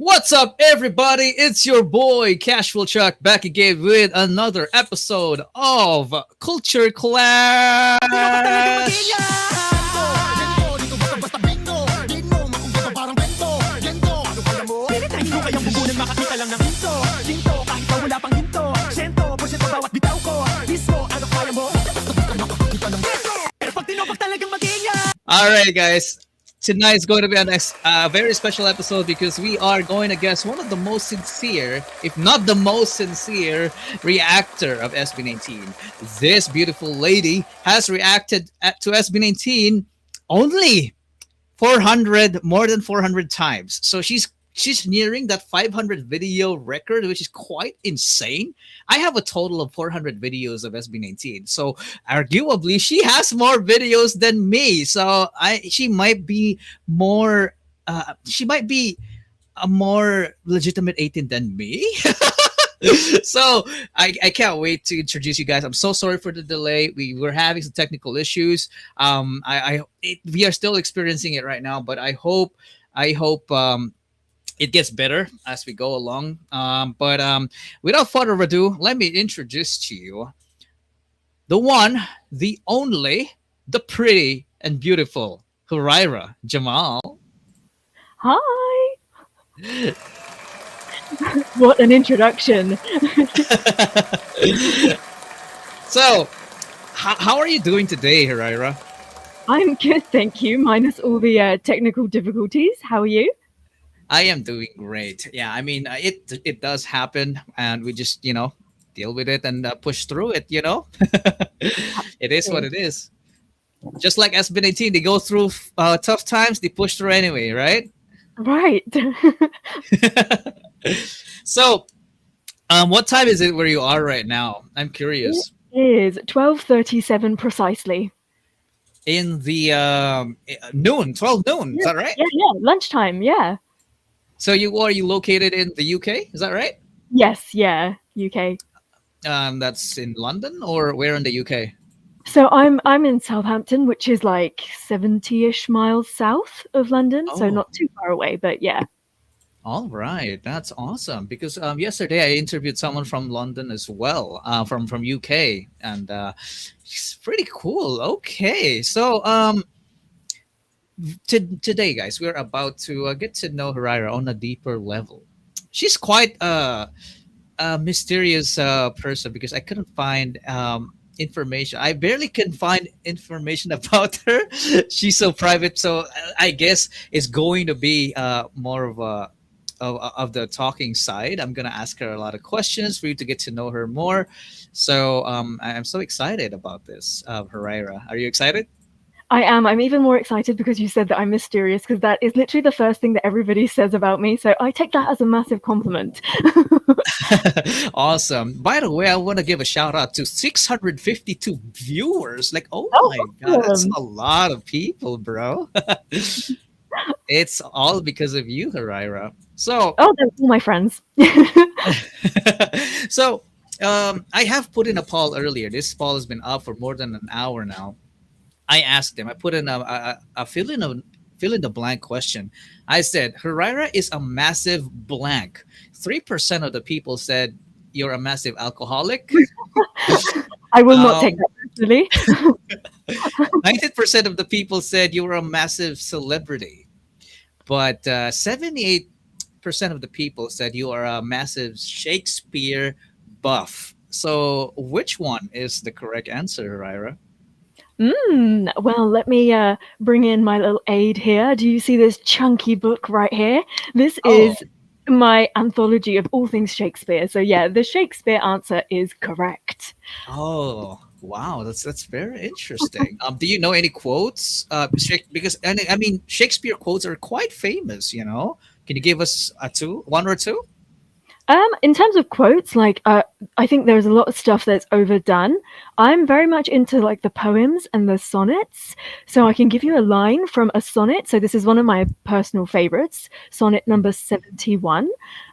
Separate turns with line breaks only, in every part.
What's up, everybody? It's your boy CashualChuck back again with another episode of Culture Clash. All right, guys. Tonight is going to be a very special episode because we are going to guess one of the most sincere, if not the most sincere, reactor of SB19. This beautiful lady has reacted to SB19 only more than 400 times. So she's nearing that 500 video record, which is quite insane. I have a total of 400 videos of SB19. So arguably she has more videos than me. So she might be a more legitimate 18 than me. So I can't wait to introduce you guys. I'm so sorry for the delay. We were having some technical issues. We are still experiencing it right now, but I hope it gets better as we go along. But without further ado, let me introduce to you the one, the only, the pretty and beautiful Hurraira Jamal.
Hi. What an introduction.
So, how are you doing today, Hurraira?
I'm good, thank you, minus all the technical difficulties. How are you?
I am doing great. Yeah, I mean, it does happen, and we just deal with it and push through it. It is what it is. Just like SB19, they go through tough times, they push through anyway, right?
Right.
So, what time is it where you are right now? I'm curious.
It is 12:37 precisely.
In the noon, 12 noon.
Yeah,
is that right?
Yeah, lunchtime. Yeah.
So are you located in the UK? Is that right?
Yes, yeah, UK.
That's in London or where in the UK?
So I'm in Southampton, which is like 70-ish miles south of London, so not too far away, but yeah.
All right, that's awesome. Because yesterday I interviewed someone from London as well, from UK, and it's pretty cool. Okay, so today, guys, we're about to get to know Hurraira on a deeper level. She's quite a mysterious person because I couldn't find information. I barely can find information about her. She's so private. So I guess it's going to be more of the talking side. I'm gonna ask her a lot of questions for you to get to know her more. So I'm so excited about this, Hurraira. Are you excited?
I am. I'm even more excited because you said that I'm mysterious, because that is literally the first thing that everybody says about me. So I take that as a massive compliment.
Awesome. By the way, I want to give a shout out to 652 viewers. Like, oh my God, that's a lot of people, bro. It's all because of you, Hurraira. So,
they're all my friends.
So, I have put in a poll earlier. This poll has been up for more than an hour now. I asked them. I put in a fill in the blank question. I said, Hurraira is a massive blank. 3% of the people said you're a massive alcoholic.
I will not take that personally.
90% of the people said you were a massive celebrity. But 78% of the people said you are a massive Shakespeare buff. So which one is the correct answer, Hurraira?
Well, let me bring in my little aid here. Do you see this chunky book right here? This is my anthology of all things Shakespeare. So yeah, the Shakespeare answer is correct.
Oh, wow, that's very interesting. Do you know any quotes? Because I mean, Shakespeare quotes are quite famous. Can you give us one or two?
In terms of quotes, like I think there's a lot of stuff that's overdone. I'm very much into like the poems and the sonnets. So I can give you a line from a sonnet. So this is one of my personal favorites, sonnet number 71.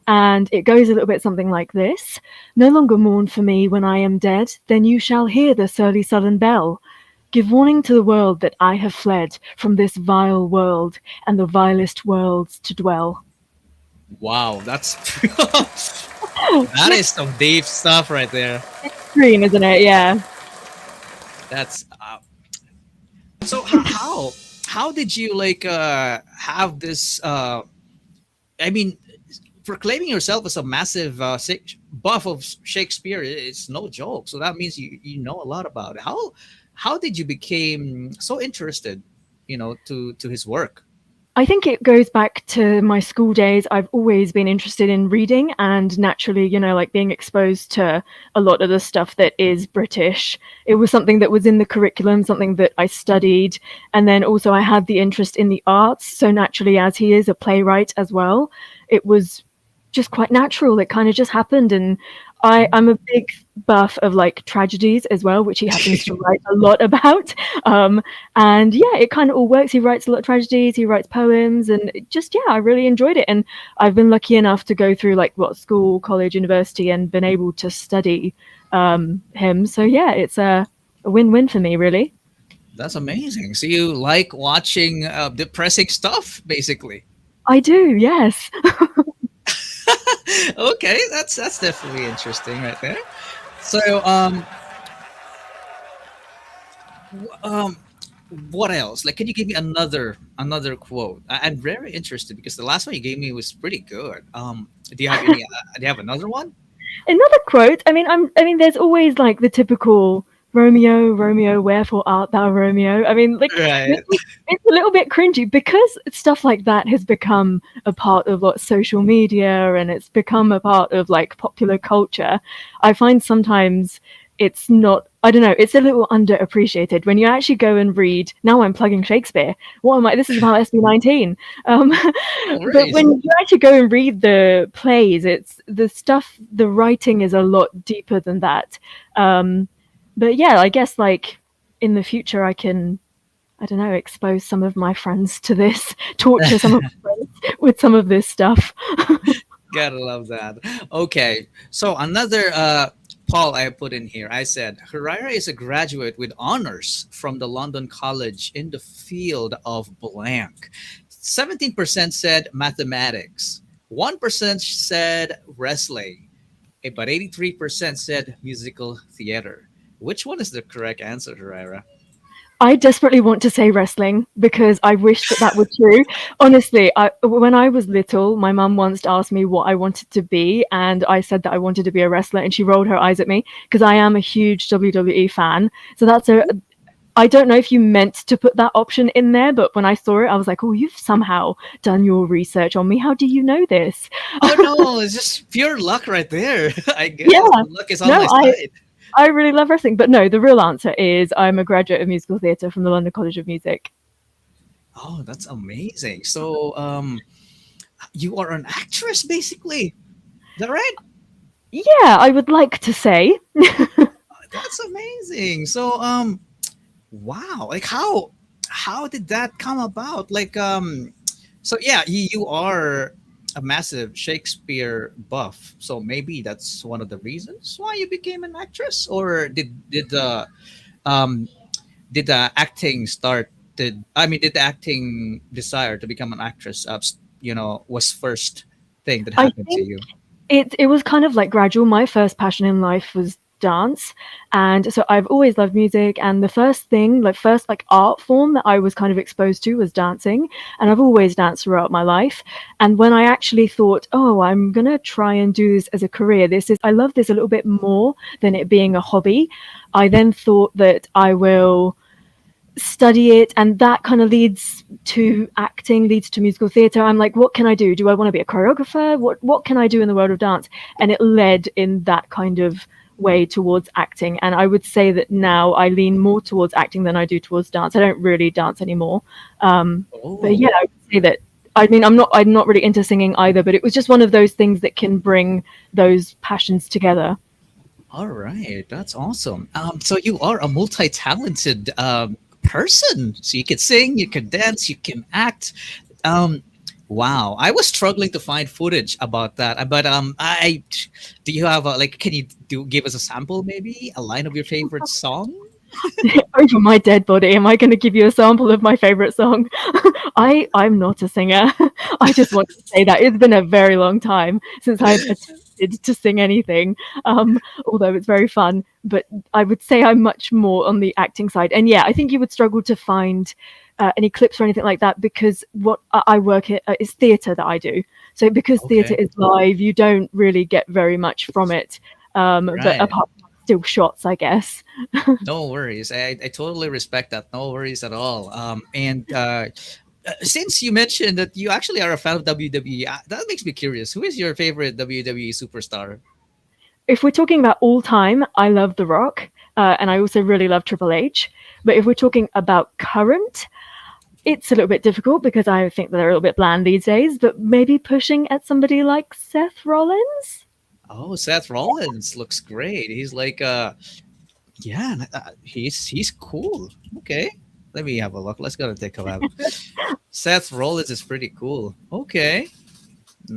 And it goes a little bit something like this. No longer mourn for me when I am dead, then you shall hear the surly sullen bell. Give warning to the world that I have fled from this vile world and the vilest worlds to dwell.
Wow, that's that is some deep stuff right there.
Green, isn't it? Yeah.
That's so how did you like have this I mean, proclaiming yourself as a massive buff of Shakespeare is no joke. So that means you know a lot about it. How did you became so interested, to his work?
I think it goes back to my school days. I've always been interested in reading and naturally, like being exposed to a lot of the stuff that is British. It was something that was in the curriculum, something that I studied. And then also I had the interest in the arts. So naturally, as he is a playwright as well, it was just quite natural. It kind of just happened. And I'm a big buff of like tragedies as well, which he happens to write a lot about. And yeah, it kind of all works. He writes a lot of tragedies, he writes poems, and just, yeah, I really enjoyed it. And I've been lucky enough to go through like what school, college, university, and been able to study him. So yeah, it's a win-win for me, really.
That's amazing. So you like watching depressing stuff, basically.
I do, yes.
Okay, that's definitely interesting right there. So um what else? Like, can you give me another quote? I'm very interested because the last one you gave me was pretty good. Do you have any? Do you have another one?
Another quote. I mean, there's always like the typical Romeo, Romeo, wherefore art thou Romeo? I mean, like
Right.
it's a little bit cringy because stuff like that has become a part of what social media and it's become a part of like popular culture. I find sometimes it's not. I don't know. It's a little underappreciated when you actually go and read. Now I'm plugging Shakespeare. What am I? This is about SB19. Um,
No
but
worries.
when you actually go and read the plays, it's the stuff. The writing is a lot deeper than that. Um, but yeah, I guess like in the future, I can, I don't know, expose some of my friends to this, torture some of my friends with some of this stuff.
Gotta love that. Okay, so another Paul I put in here. I said Hurraira is a graduate with honors from the London College in the field of blank. 17% said mathematics. 1% said wrestling. But 83% said musical theater. Which one is the correct answer, Hurraira?
I desperately want to say wrestling because I wish that that were true. Honestly, when I was little, my mum once asked me what I wanted to be, and I said that I wanted to be a wrestler, and she rolled her eyes at me because I am a huge WWE fan. So that's a. I don't know if you meant to put that option in there, but when I saw it, I was like, "Oh, you've somehow done your research on me. How do you know this?"
Oh no, it's just pure luck right there. I guess
Yeah,
the luck is on
no,
my side.
I really love wrestling, but no, the real answer is I'm a graduate of musical theatre from the London College of Music.
Oh, that's amazing. So, you are an actress, basically. Is that right?
Yeah, I would like to say.
That's amazing. So, wow. Like, how did that come about? Like, so yeah, you are a massive Shakespeare buff. So maybe that's one of the reasons why you became an actress, or um did the acting start? Did the acting desire to become an actress? Was first thing that
I
happened to
think
you.
it was kind of like gradual. My first passion in life was dance, and so I've always loved music. And the first thing, like first like art form that I was kind of exposed to was dancing, and I've always danced throughout my life. And when I actually thought, oh, I'm gonna try and do this as a career, this is I love this a little bit more than it being a hobby. I then thought that I will study it, and that kind of leads to acting, leads to musical theater. I'm like, what can I do? Do I want to be a choreographer? What can I do in the world of dance? And it led in that kind of way towards acting. And I would say that now I lean more towards acting than I do towards dance. I don't really dance anymore. But
Oh,
yeah, I would say that, I mean, I'm not really into singing either, but it was just one of those things that can bring those passions together.
all right, that's awesome. So you are a multi-talented person. So you can sing, you can dance, you can act. Um, wow, I was struggling to find footage about that. But I do you have like? Can you do give us a sample, maybe a line of your favorite song?
Over my dead body, am I going to give you a sample of my favorite song? I'm not a singer. I just want to say that it's been a very long time since I've attempted to sing anything, although it's very fun. But I would say I'm much more on the acting side. And yeah, I think you would struggle to find any clips or anything like that, because what I work at is theatre that I do. So because theatre
Okay.
is live, you don't really get very much from it. But
Right.
apart from still shots, I guess.
No worries. I totally respect that. No worries at all. And since you mentioned that you actually are a fan of WWE, that makes me curious. Who is your favorite WWE superstar?
If we're talking about all time, I love The Rock, and I also really love Triple H. But if we're talking about current, it's a little bit difficult because I think they're a little bit bland these days. But maybe pushing at somebody like Seth Rollins.
Oh, Seth Rollins looks great. He's like, yeah, he's cool. Okay, let me have a look. Let's go to take a look. Seth Rollins is pretty cool. Okay,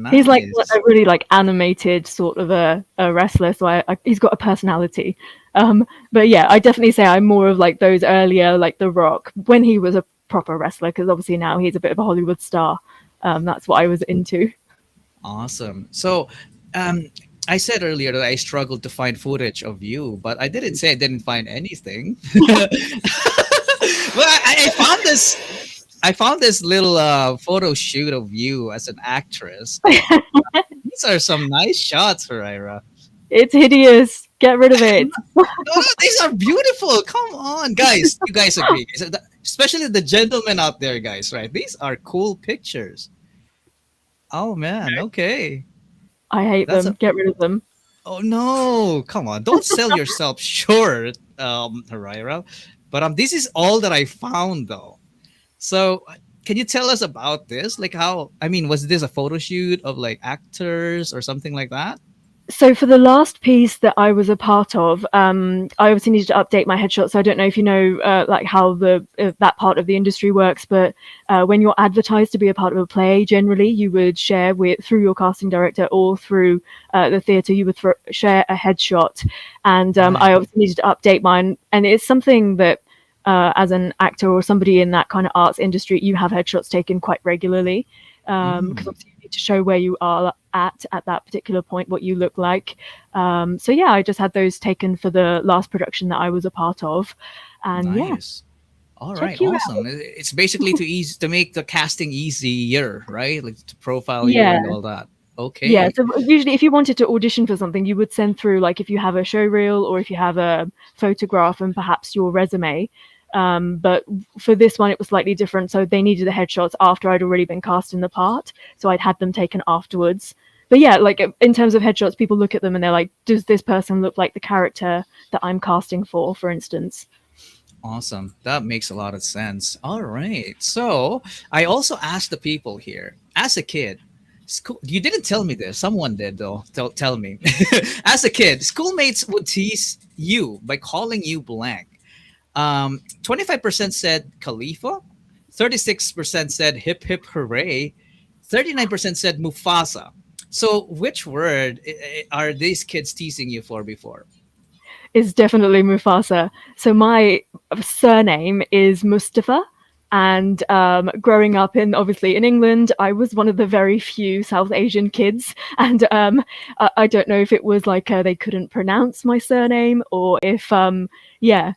He's like
nice.
a really like animated sort of a wrestler, so he's got a personality. But yeah, I definitely say I'm more of like those earlier, like The Rock, when he was a proper wrestler, because obviously now he's a bit of a Hollywood star. That's what I was into.
Awesome. So, um, I said earlier that I struggled to find footage of you, but I didn't say I didn't find anything. Well, I found this. I found this little photo shoot of you as an actress. These are some nice shots, Ferreira.
It's hideous. Get rid of it.
No, these are beautiful. Come on, guys. You guys agree? Especially the gentlemen out there, guys, right? These are cool pictures. Oh man, okay.
I hate
That's
them.
a
Get rid of them.
Oh no, come on. Don't sell yourself short, Huraira. But this is all that I found though. So can you tell us about this? Like how I mean, was this a photo shoot of like actors or something like that?
So for the last piece that I was a part of, I obviously needed to update my headshot. So I don't know if you know like how the that part of the industry works, but when you're advertised to be a part of a play, generally you would share with through your casting director or through the theatre, you would share a headshot, and
Right.
I obviously needed to update mine, and it's something that. As an actor or somebody in that kind of arts industry, you have headshots taken quite regularly, because
Mm,
obviously you need to show where you are at that particular point, what you look like. So yeah, I just had those taken for the last production that I was a part of, and yeah,
nice. All right,
check you out.
awesome. It's basically to make the casting easier, right? Like to profile you
Yeah.
and all that.
Yeah,
Okay.
so usually if you wanted to audition for something, you would send through, like, if you have a show reel or if you have a photograph and perhaps your resume. But for this one, it was slightly different. So they needed the headshots after I'd already been cast in the part. So I'd had them taken afterwards. But yeah, like in terms of headshots, people look at them and they're like, does this person look like the character that I'm casting for instance?
Awesome. That makes a lot of sense. All right. So I also asked the people here as a kid. School, you didn't tell me this. Someone did, though. Tell me. As a kid, schoolmates would tease you by calling you blank. 25% said Khalifa, 36% said hip hip hooray, 39% said Mufasa. So, which word are these kids teasing you for before?
Is definitely Mufasa. So my surname is Mustafa. And growing up in obviously in England, I was one of the very few South Asian kids, and I don't know if it was like they couldn't pronounce my surname or if yeah,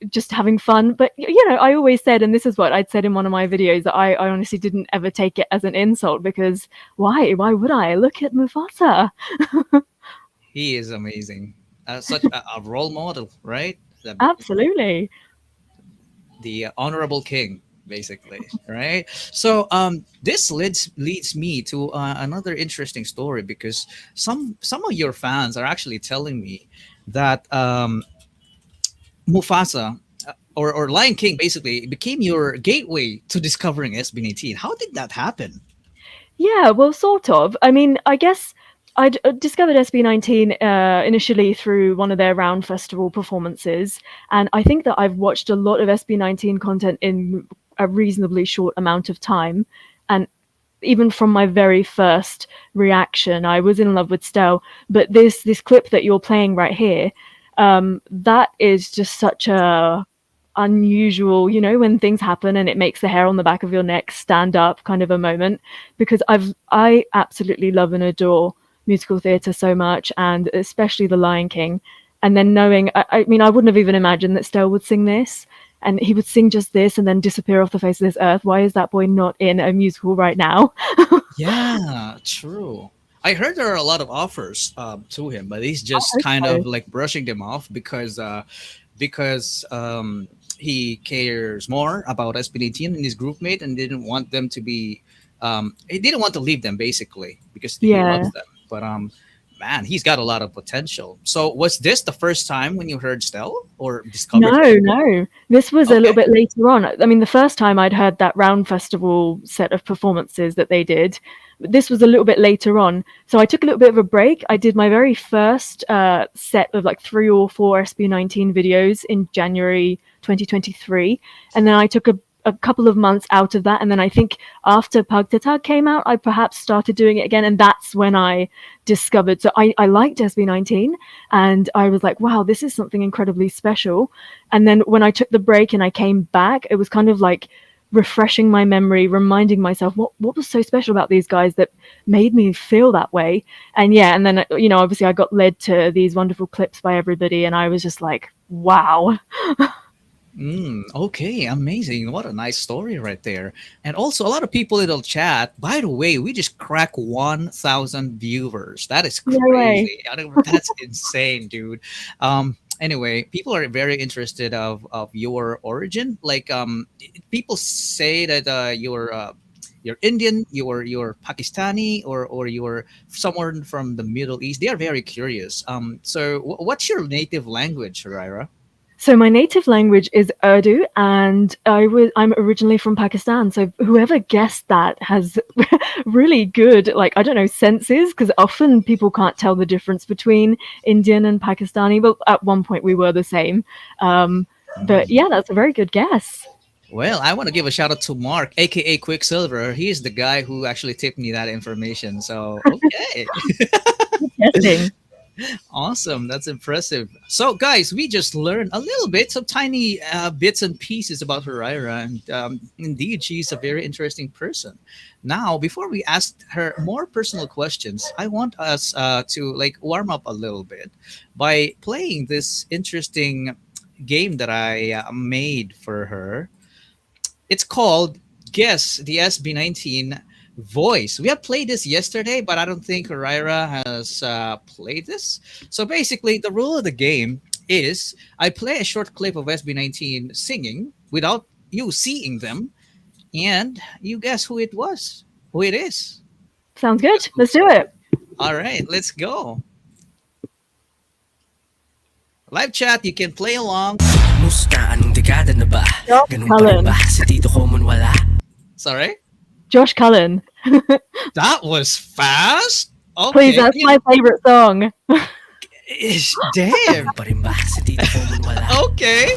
just having fun. But you know, I always said, and this is what I'd said in one of my videos, that I honestly didn't ever take it as an insult, because why would I? Look at Mufasa.
He is amazing. Such a role model, right?
Absolutely.
The honorable king, basically, right? So this leads me to another interesting story, because some of your fans are actually telling me that Mufasa, or Lion King basically became your gateway to discovering SB19. How did that happen?
Yeah, well, sort of. I mean, I guess I'd discovered SB19 initially through one of their Round Festival performances, and I think that I've watched a lot of SB19 content in a reasonably short amount of time. And even from my very first reaction, I was in love with Stell. But this clip that you're playing right here, That is just such a unusual, when things happen and it makes the hair on the back of your neck stand up kind of a moment, because I absolutely love and adore musical theatre so much, and especially The Lion King. And then knowing, I mean, I wouldn't have even imagined that Stell would sing this, and he would sing just this and then disappear off the face of this earth. Why is that boy not in a musical right now?
Yeah, true. I heard there are a lot of offers to him, but he's
I
just
hope
kind
so.
of like brushing them off because he cares more about SB19 and his groupmate, and didn't want them to be he didn't want to leave them basically because he
Yeah.
loves them. But man, he's got a lot of potential. So was this the first time when you heard Stell or discovered
No,
him?
no. This was a little
Okay.
bit later on. I mean, the first time I'd heard that Round Festival set of performances that they did, this was a little bit later on. So I took a little bit of a break. I did my very first set of like 3 or 4 SB19 videos in January 2023. And then I took a couple of months out of that. And then I think after Pug to Tug came out, I perhaps started doing it again. And that's when I discovered. So I liked SB19, and I was like, wow, this is something incredibly special. And then when I took the break and I came back, it was kind of like refreshing my memory, reminding myself what was so special about these guys that made me feel that way. And yeah, and then obviously I got led to these wonderful clips by everybody, and I was just like, wow.
Okay, amazing. What a nice story right there. And also, a lot of people in the chat, by the way, we just cracked 1,000 viewers. That is
No way.
crazy. That's insane, dude. Anyway, people are very interested of your origin. Like, people say that you're Indian, you're Pakistani, or you're someone from the Middle East. They are very curious. So what's your native language, Huraira?
So my native language is Urdu, and I'm originally from Pakistan. So whoever guessed that has really good, like, I don't know, senses, because often people can't tell the difference between Indian and Pakistani. But at one point we were the same. But yeah, that's a very good guess.
Well, I want to give a shout out to Mark, aka Quicksilver. He is the guy who actually tipped me that information. So, okay.
Guessing.
Awesome. That's impressive. So, guys, we just learned a little bit, some tiny bits and pieces about Huraira. And indeed, she's a very interesting person. Now, before we ask her more personal questions, I want us to like warm up a little bit by playing this interesting game that I made for her. It's called Guess the SB19 Voice. We have played this yesterday, but I don't think Huraira has played this. So basically, the rule of the game is I play a short clip of SB19 singing without you seeing them, and you guess who it was, who it is.
Sounds good. Let's do it.
All right, let's go. Live chat, you can play along.
Musta, anong dekada na ba?
Josh
Ganun pa rin
Cullen.
ba? Si Tito Common wala?
Sorry,
Josh Cullen.
that was fast.
Please,
Okay,
that's my favorite song.
damn.
Ganun pa rin ba? Si Tito Common wala?
Okay.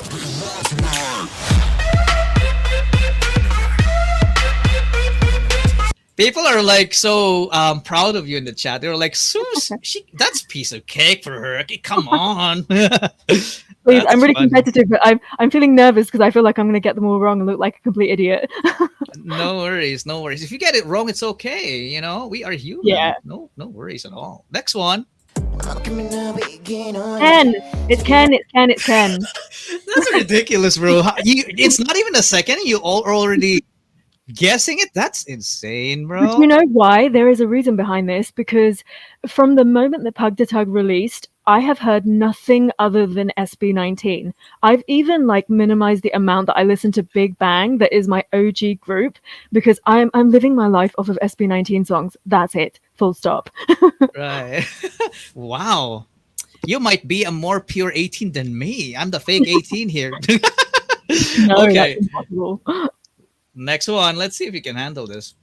People are like so proud of you in the chat. They're like, Sus, that's a piece of cake for her. Okay, come on.
Please,
That's
I'm really
funny.
competitive, but I'm feeling nervous because I feel like I'm going to get them all wrong and look like a complete idiot.
No worries, no worries. If you get it wrong, it's okay. You know, we are human.
Yeah.
No worries at all. Next one.
Ken. It's Ken. It's Ken. It's Ken.
That's ridiculous, bro. It's not even a second. You all are already guessing it. That's insane,
But
bro.
you know why? There is a reason behind this, because from the moment that Pug to Tug released, I have heard nothing other than SB19. I've even like minimized the amount that I listen to Big Bang, that is my OG group, because I'm living my life off of SB19 songs. That's it. Full stop.
Right. Wow. You might be a more pure 18 than me. I'm the fake 18 here.
No,
Okay.
that's impossible.
Next one. Let's see if you can handle this.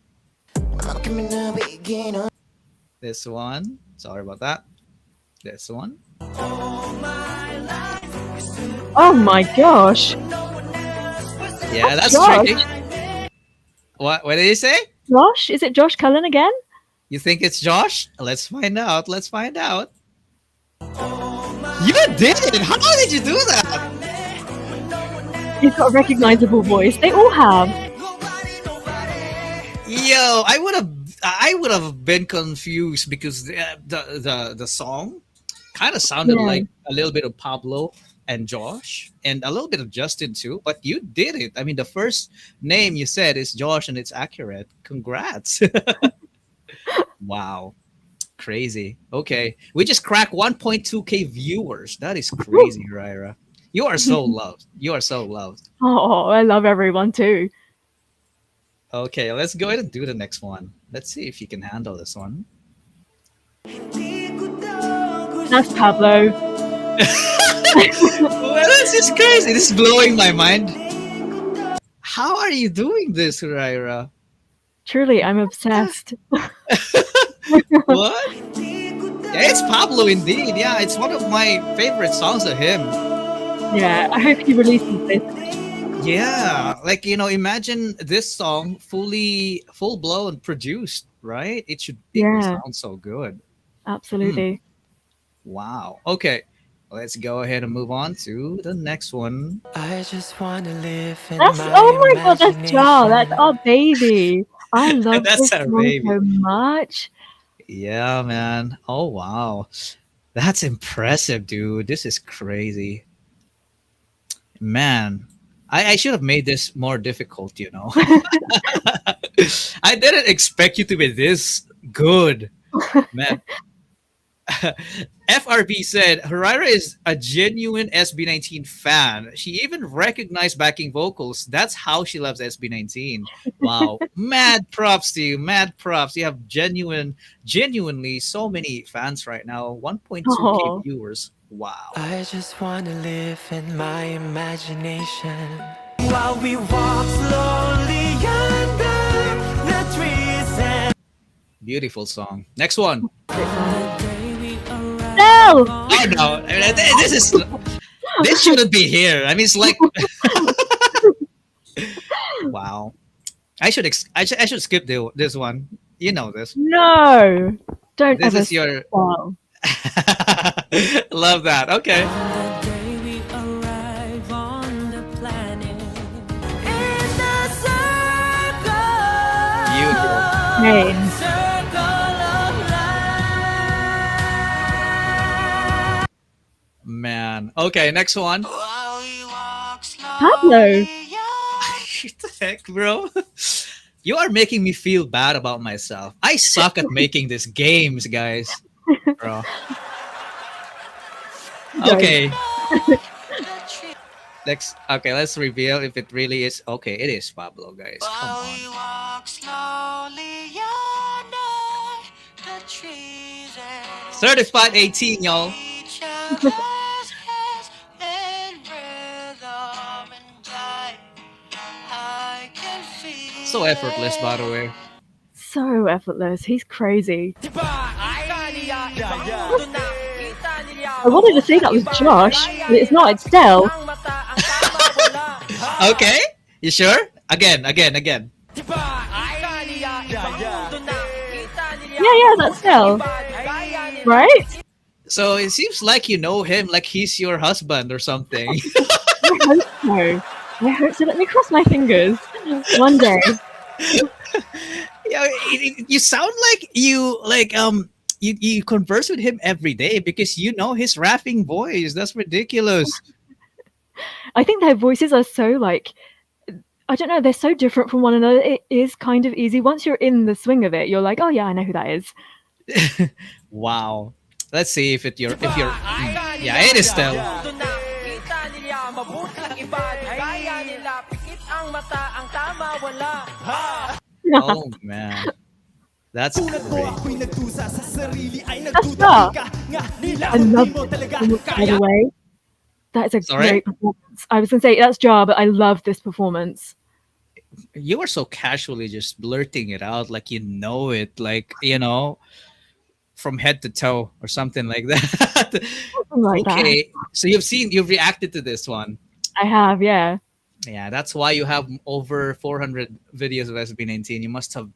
This one. Sorry about that. This one.
Oh my gosh.
Yeah, that's
Josh.
tricky. What did you say?
Josh? Is it Josh Cullen again?
You think it's Josh? Let's find out. Let's find out. You did it! How did you do that?
He's got a recognizable voice. They all have.
Yo, I would have been confused because the song kind of sounded
Yeah.
like a little bit of Pablo and Josh and a little bit of Justin too, but you did it. I mean, the first name you said is Josh and it's accurate. Congrats. Wow. Crazy. Okay. We just cracked 1.2k viewers. That is crazy, Raira. You are so loved. You are so loved.
Oh, I love everyone too.
Okay, let's go ahead and do the next one. Let's see if you can handle this one.
That's Pablo.
Well, this is crazy. This is blowing my mind. How are you doing this, Raira?
Truly, I'm obsessed.
What? Yeah, it's Pablo indeed. Yeah, it's one of my favorite songs of him.
Yeah, I hope he releases this.
Yeah, like imagine this song full blown produced, right? It would
Yeah.
sound so good.
Absolutely.
Wow. Okay, let's go ahead and move on to the next one.
I just wanna live in
That's
my
oh my god, that's Jar. That's
imagination.
our baby. I love
That's
this
our
song
baby.
so much.
Yeah, man. Oh wow, that's impressive, dude. This is crazy, man. I should have made this more difficult. I didn't expect you to be this good, man. FRB said Hurraira is a genuine SB19 fan. She even recognized backing vocals. That's how she loves SB19. Wow. Mad props to you. Mad props. You have genuinely so many fans right now. 1.2k
Oh.
viewers. Wow.
I just wanna live in my imagination. While we walk slowly under the trees and
Beautiful song. Next one.
No!
Oh no. I mean, this shouldn't be here. I mean, it's like wow. I should skip this one. You know this.
No! Don't
This
ever
is your
stop.
love that. Okay.
the day we arrive on the planet. In the circle.
Beautiful.
Hey.
Circle of life.
Man. Okay, next one.
While we walk
Pablo.
slowly
What the heck, bro? You are making me feel bad about myself. I suck at making these games, guys. Bro. Okay. Let's reveal if it really is. Okay, it is Pablo, guys. Come
While
on.
we walk slowly under the trees and
Certified 18, y'all.
each other's hands in rhythm and time. I can feel
So effortless, by the way.
So effortless. He's crazy. I wanted to say that was Josh, but it's not. It's Stell.
Okay, you sure? Again.
Yeah, that's Stell. Right?
So it seems like you know him, like he's your husband or something.
I hope so. I hope so. Let me cross my fingers. One day.
Yeah, you sound like you converse with him every day because you know his rapping voice. That's ridiculous.
I think their voices are so like I don't know, they're so different from one another. It is kind of easy. Once you're in the swing of it, you're like, oh yeah, I know who that is.
Wow. Let's see if you're yeah, it is still. Oh man. That's great.
That's that. I love it, by the way. That is a
Sorry?
great performance. I was gonna say that's Jar, but I love this performance.
You are so casually just blurting it out like you know it, like from head to toe or something like that.
Something like that.
Okay, so you've reacted to this one.
I have, yeah.
Yeah, that's why you have over 400 videos of SB19. You must have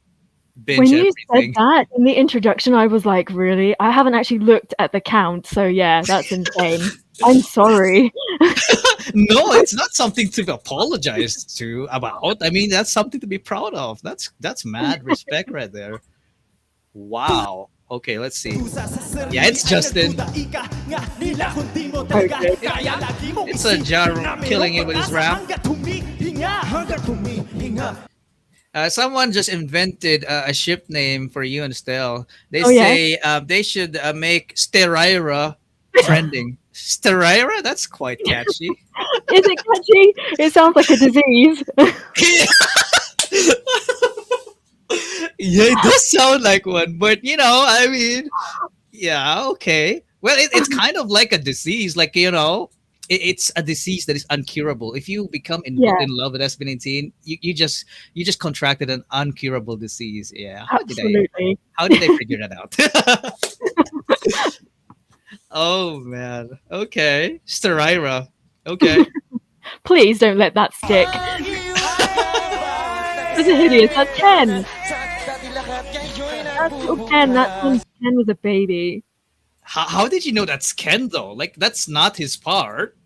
binge
When you said
everything.
that in the introduction, I was like, really? I haven't actually looked at the count, so yeah, that's insane. I'm sorry.
No, it's not something to apologize to about. I mean, that's something to be proud of. That's mad respect right there. Wow. Okay, let's see. Yeah, it's Justin.
Okay.
It's a jar killing it with his rap. Someone just invented a ship name for you and Stell. They
Oh yeah.
say they should make Sterira trending. Sterira? That's quite catchy.
Is it catchy? It sounds like a disease.
Yeah, it does sound like one, but I mean, yeah, okay. Well, it's kind of like a disease, like it's a disease that is uncurable. If you become
Yeah.
in love with SB19, you just contracted an uncurable disease. Yeah.
Absolutely.
How did they figure that out? Oh man. Okay. Sterira. Okay.
Please don't let that stick. That's hideous. That's Ken. That's not Ken. That's when Ken was a baby.
How did you know that's Ken though? Like that's not his part.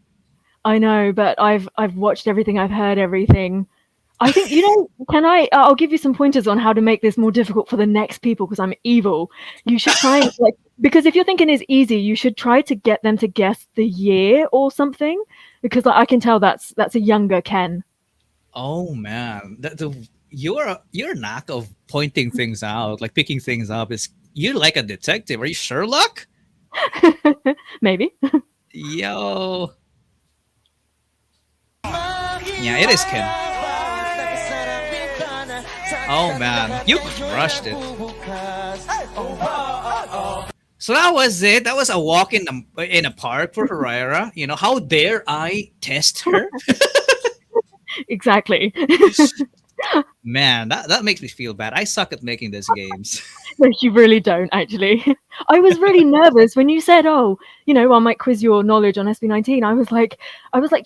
I know, but I've watched everything. I've heard everything. I think Can I? I'll give you some pointers on how to make this more difficult for the next people because I'm evil. You should try and because if you're thinking it's easy, you should try to get them to guess the year or something because I can tell that's a younger Ken.
Oh man, your knack of pointing things out, like picking things up, is you're like a detective. Are you Sherlock?
Maybe.
Yo. Yeah, it is Ken. Oh man, you crushed it. So that was it. That was a walk in a park for Hurraira. How dare I test her?
Exactly.
Man, that makes me feel bad. I suck at making these games.
No, you really don't, actually. I was really nervous when you said, "Oh, I might quiz your knowledge on SB19." I was like,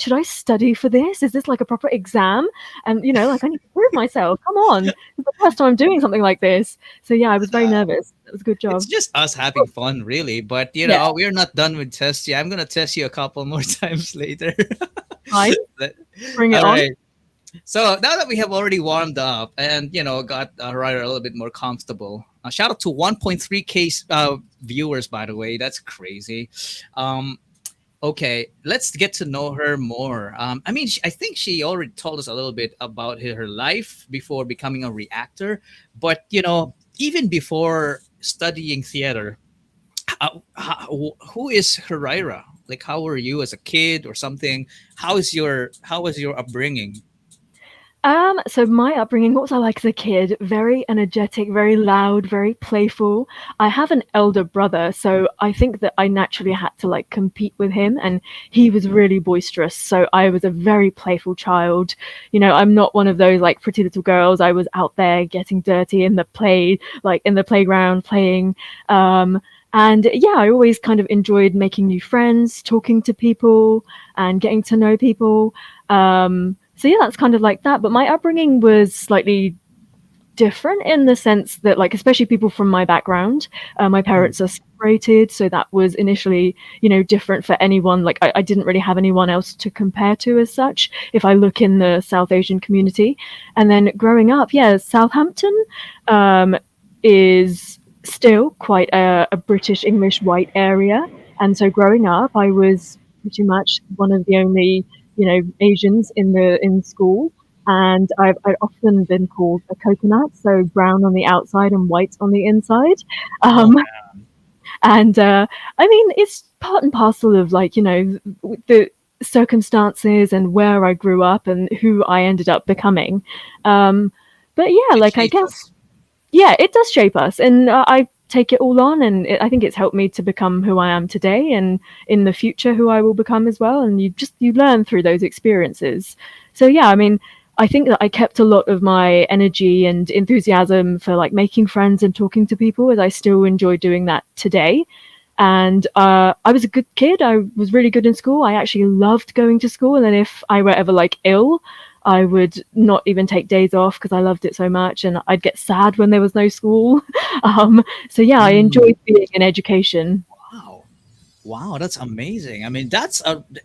should I study for this? Is this like a proper exam? And I need to prove myself. Come on, it's the first time I'm doing something like this. So yeah, I was very nervous. That was a good job.
It's just us having fun, really. But
Yeah.
we're not done with tests yet. I'm gonna test you a couple more times later.
Fine. Bring it
All
on.
right. So now that we have already warmed up and got Ryder a little bit more comfortable, shout out to 1.3K viewers, by the way. That's crazy. Okay, let's get to know her more. I mean, I think she already told us a little bit about her life before becoming a reactor, but even before studying theater, who is Hurraira? Like, how were you as a kid or something? How was your upbringing?
So my upbringing, what was I like as a kid? Very energetic, very loud, very playful. I have an elder brother, so I think that I naturally had to compete with him, and he was really boisterous. So I was a very playful child. I'm not one of those pretty little girls. I was out there getting dirty in the playground playing. And yeah, I always kind of enjoyed making new friends, talking to people, and getting to know people. So yeah, that's kind of like that. But my upbringing was slightly different in the sense that, especially people from my background, my parents are separated, so that was initially, different for anyone. I didn't really have anyone else to compare to as such. If I look in the South Asian community, and then growing up, yeah, Southampton is still quite a British English white area, and so growing up, I was pretty much one of the only Asians in school, and I've often been called a coconut, so brown on the outside and white on the inside. And I mean, it's part and parcel of the circumstances and where I grew up and who I ended up becoming. But yeah, I guess, yeah, it does shape us, and I take it all on, and I think it's helped me to become who I am today, and in the future who I will become as well. And you learn through those experiences. So yeah, I mean, I think that I kept a lot of my energy and enthusiasm for making friends and talking to people, as I still enjoy doing that today. And I was a good kid. I was really good in school. I actually loved going to school, and if I were ever ill, I would not even take days off because I loved it so much, and I'd get sad when there was no school. So yeah, I
Mm,
enjoyed being in education.
wow. Wow, that's amazing. I mean,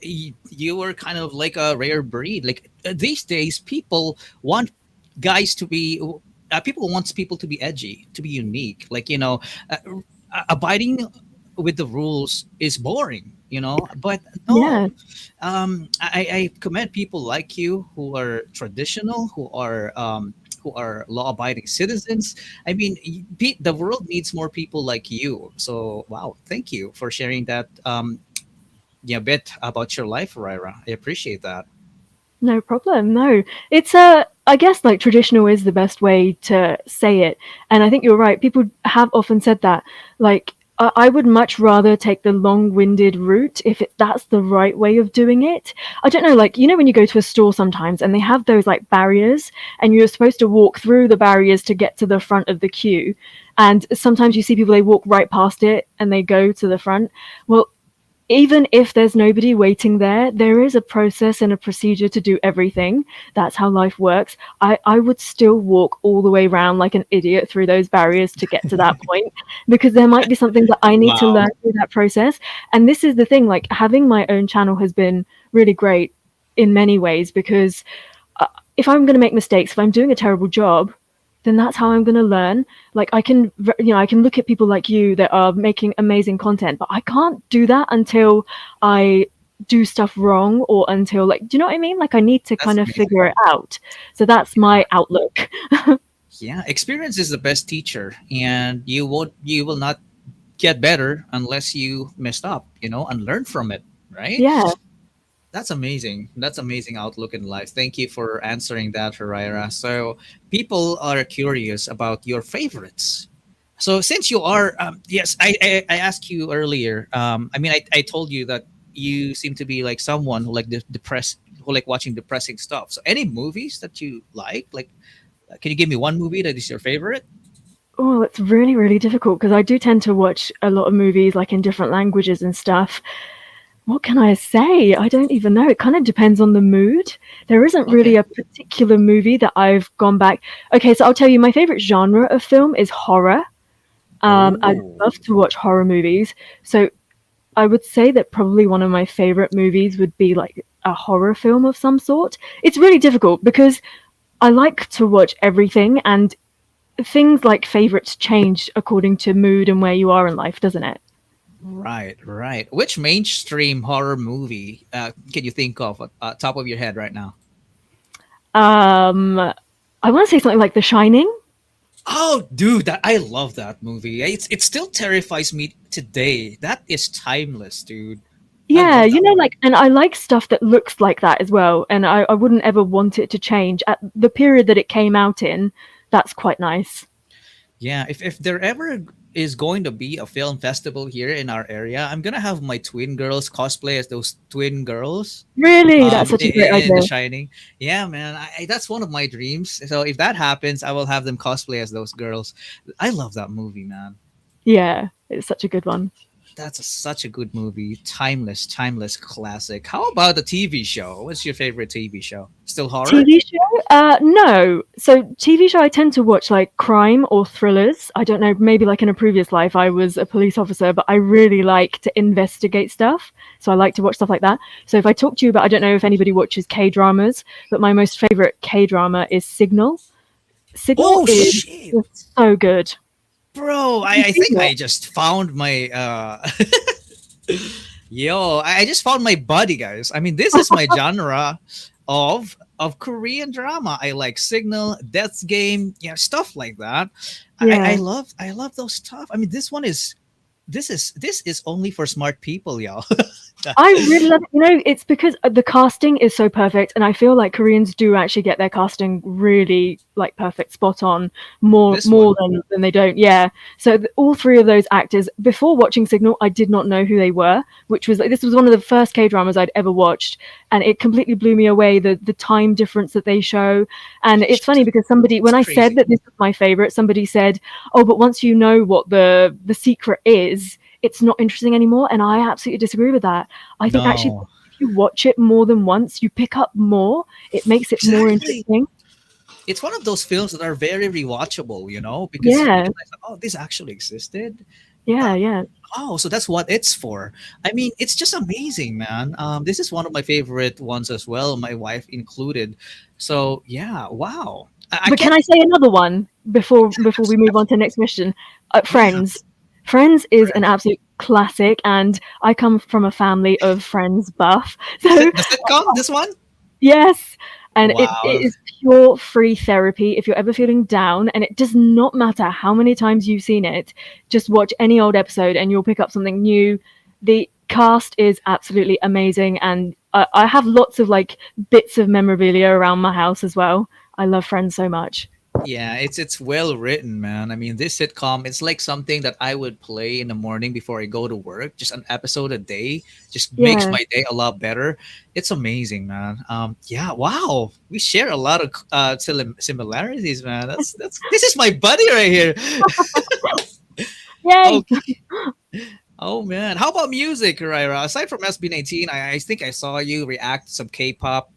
you were kind of like a rare breed. Like these days, people want guys to be people wants people to be edgy, to be unique. Like uh, abiding with the rules is boring, But
Yeah.
no, I commend people like you who are traditional, who are law-abiding citizens. I mean, the world needs more people like you. So, wow, thank you for sharing that bit about your life, Ryra. I appreciate that.
No problem. No, it's I guess like traditional is the best way to say it, and I think you're right. People have often said that. Like, I would much rather take the long-winded route if that's the right way of doing it. I don't know, like when you go to a store sometimes and they have those like barriers, and you're supposed to walk through the barriers to get to the front of the queue, and sometimes you see people they walk right past it and they go to the front. Well, even if there's nobody waiting there, there is a process and a procedure to do everything. That's how life works. I would still walk all the way around like an idiot through those barriers to get to that point because there might be something that I need to
Wow.
learn through that process. And this is the thing, like having my own channel has been really great in many ways because if I'm going to make mistakes, if I'm doing a terrible job, then that's how I'm going to learn. Like I can, I can look at people like you that are making amazing content, but I can't do that until I do stuff wrong or until like, do you know what I mean? Like I need to
That's
kind of
amazing.
figure it out. So that's my outlook.
Yeah, experience is the best teacher, and you will not get better unless you messed up, and learn from it, right?
Yeah.
That's amazing. That's amazing outlook in life. Thank you for answering that, Herrera. So people are curious about your favorites. So since you are, yes, I asked you earlier. I mean, I told you that you seem to be like someone who like depressed, who like watching depressing stuff. So any movies that you like, can you give me one movie that is your favorite?
Oh, it's really, really difficult because I do tend to watch a lot of movies like in different languages and stuff. What can I say? I don't even know. It kind of depends on the mood. There isn't really
Okay.
a particular movie that I've gone back. Okay, so I'll tell you, my favorite genre of film is horror. I
Oh,
love to watch horror movies. So I would say that probably one of my favorite movies would be like a horror film of some sort. It's really difficult because I like to watch everything, and things like favorites change according to mood and where you are in life, doesn't it?
right, right. Which mainstream horror movie can you think of at top of your head right now?
Um, I want to say something like The Shining.
Oh, dude, that I love that movie. It still terrifies me today. That is timeless, dude. I
Yeah,
love that movie.
like, and I like stuff that looks like that as well. And I wouldn't ever want it to change. At the period that it came out in, that's quite nice.
Yeah, if there ever is going to be a film festival here in our area, I'm gonna have my twin girls cosplay as those twin girls.
Really, that's such a great
In The
idea.
Shining. Yeah, man, that's one of my dreams. So if that happens, I will have them cosplay as those girls. I love that movie, man.
Yeah, it's such a good one.
That's such a good movie. Timeless, timeless classic. How about the TV show? What's your favorite TV show? Still horror?
TV show? No. So TV show, I tend to watch like crime or thrillers. I don't know, maybe like in a previous life, I was a police officer, but I really like to investigate stuff. So I like to watch stuff like that. So if I talk to you about, I don't know if anybody watches K dramas, but my most favorite K drama is Signal. Signal
Oh
is
shit,
just so good.
bro!
Have you
I
seen
think I
it?
just found my yo. I just found my buddy, guys. I mean, this is my genre of Korean drama. I like Signal, Death's Game, stuff like that.
Yeah.
I love those stuff. I mean, this is only for smart people, y'all.
I really love it. It's because the casting is so perfect, and I feel like Koreans do actually get their casting really like perfect, spot on, more
This
more
one.
than they don't. Yeah. So all three of those actors, before watching Signal, I did not know who they were, which was like this was one of the first K dramas I'd ever watched, and it completely blew me away. The time difference that they show, and it's funny because somebody
It's
when I said
crazy.
that this was my favorite, somebody said, "Oh, but once you know what the secret is." It's not interesting anymore, and I absolutely disagree with that. I think actually
No.
you watch it more than once, you pick up more. It makes it more
Exactly.
interesting.
It's one of those films that are very rewatchable, you know, because you
Yeah,
realize, oh, this actually existed.
yeah, yeah.
Oh, so that's what it's for. I mean, it's just amazing, man. This is one of my favorite ones as well, my wife included. So yeah, wow. I
But can
can't.
I say another one before we move on to the next question?
Yeah,
Friends. Friends is an
friends.
absolute classic, and I come from a family of Friends buff. So
The sitcom, this one.
yes, and it
Wow.
is pure free therapy if you're ever feeling down, and it does not matter how many times you've seen it. Just watch any old episode, and you'll pick up something new. The cast is absolutely amazing, and I have lots of like bits of memorabilia around my house as well. I love Friends so much.
Yeah, it's well written, man. I mean, this sitcom, it's like something that I would play in the morning before I go to work. Just an episode a day, just makes
Yeah.
my day a lot better. It's amazing, man. Yeah, wow. We share a lot of similarities, man. That's this is my buddy right here.
Yay!
Okay. Oh man, how about music, Raira? Aside from SB19, I think I saw you react to some K-pop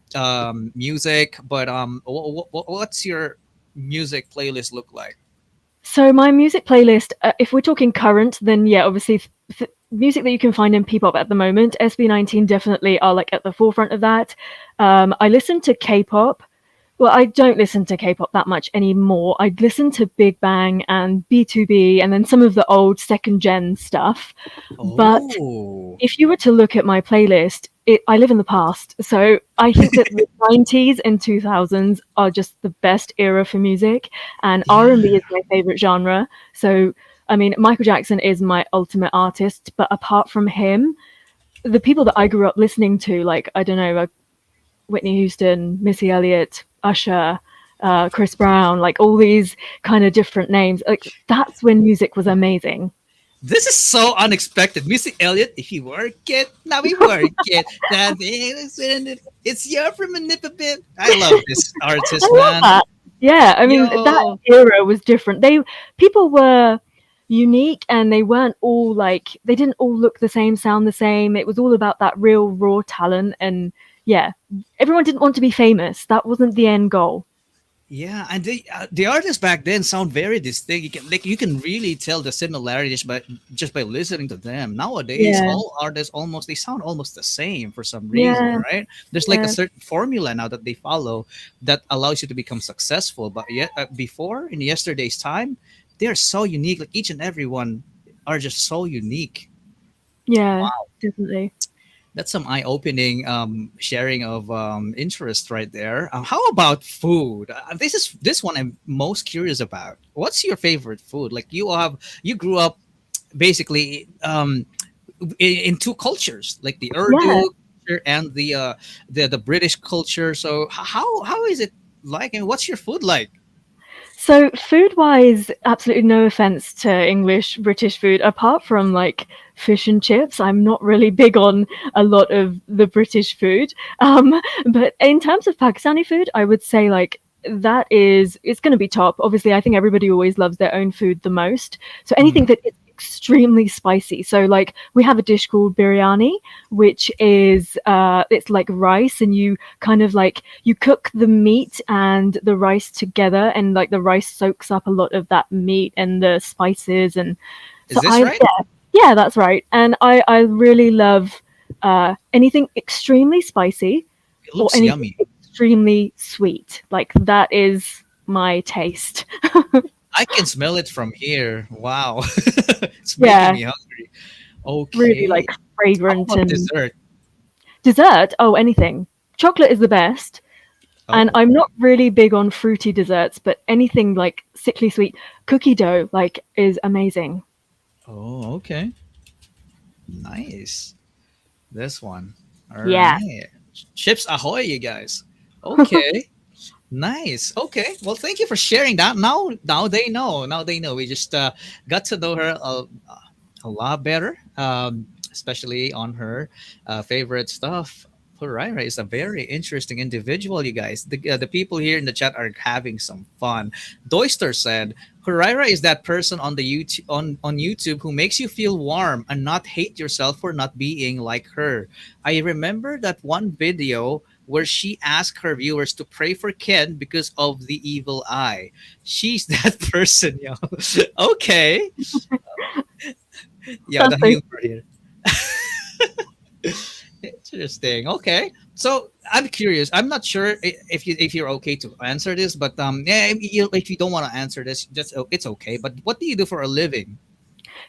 music, but what's your music playlist look like?
So my music playlist, if we're talking current, then yeah, obviously music that you can find in P-pop at the moment, SB19 definitely are like at the forefront of that. I listen to K-pop. Well, I don't listen to K-pop that much anymore. I listen to Big Bang and B2B and then some of the old second gen stuff. But
Oh,
if you were to look at my playlist, I live in the past. So I think that the 90s and 2000s are just the best era for music, and R&B
yeah.
is my favorite genre. So I mean, Michael Jackson is my ultimate artist, but apart from him, the people that I grew up listening to, like I don't know, Whitney Houston, Missy Elliott, Usher, Chris Brown, like all these kind of different names, like that's when music was amazing.
This is so unexpected. Missy Elliott, if you work it, now we work it. It's your from a nip a bit. I love this
I
artist,
love
man.
that. Yeah, I mean that
Yo.
era was different. People were unique and they weren't all like they didn't all look the same, sound the same. It was all about that real raw talent and yeah, everyone didn't want to be famous. That wasn't the end goal.
Yeah, and the artists back then sound very distinct. You can really tell the similarities by just by listening to them. Nowadays,
Yeah.
all artists almost they sound almost the same for some reason,
Yeah.
right? There's like a
Yeah.
certain formula now that they follow that allows you to become successful. But yet, before in yesterday's time, they're so unique. Like each and every one are just so unique.
Yeah, definitely.
That's some eye-opening sharing of interest right there. How about food? This one I'm most curious about. What's your favorite food? Like you grew up basically in two cultures, like the
Yeah.
Urdu culture and the British culture. So how is it like, and what's your food like?
So food wise, absolutely no offense to English British food, apart from like fish and chips. I'm not really big on a lot of the British food. But in terms of Pakistani food, I would say like that is it's going to be top. Obviously, I think everybody always loves their own food the most. So anything
Mm.
that is extremely spicy. So like we have a dish called biryani, which is it's like rice, and you kind of like you cook the meat and the rice together, and like the rice soaks up a lot of that meat and the spices, and
Is
so
this right?
yeah, that's right. And I really love anything extremely spicy
It
or
looks
anything
yummy.
extremely sweet. Like that is my taste.
I can smell it from here. Wow, it's making
Yeah,
me hungry.
really like
Okay, how
fragrant
about
and
dessert?
dessert. Oh, anything. Chocolate is the best. And
Oh,
I'm not really big on fruity desserts, but anything like sickly sweet, cookie dough like is amazing.
oh, okay. Nice. This one. All
Yeah.
right. Chips ahoy, you guys. Okay. Nice. Okay. Well, thank you for sharing that. Now they know. Now they know. We just got to know her a lot better, especially on her favorite stuff. Hurraira is a very interesting individual, you guys. The people here in the chat are having some fun. Doyster said, Hurraira is that person on the on YouTube who makes you feel warm and not hate yourself for not being like her. I remember that one video where she asked her viewers to pray for Ken because of the evil eye. She's that person, yo. Okay. Yeah,
That's
the
so
humor here. Interesting. Okay. So I'm curious. I'm not sure if you're okay to answer this, but yeah, if you don't want to answer this, just it's okay. But what do you do for a living?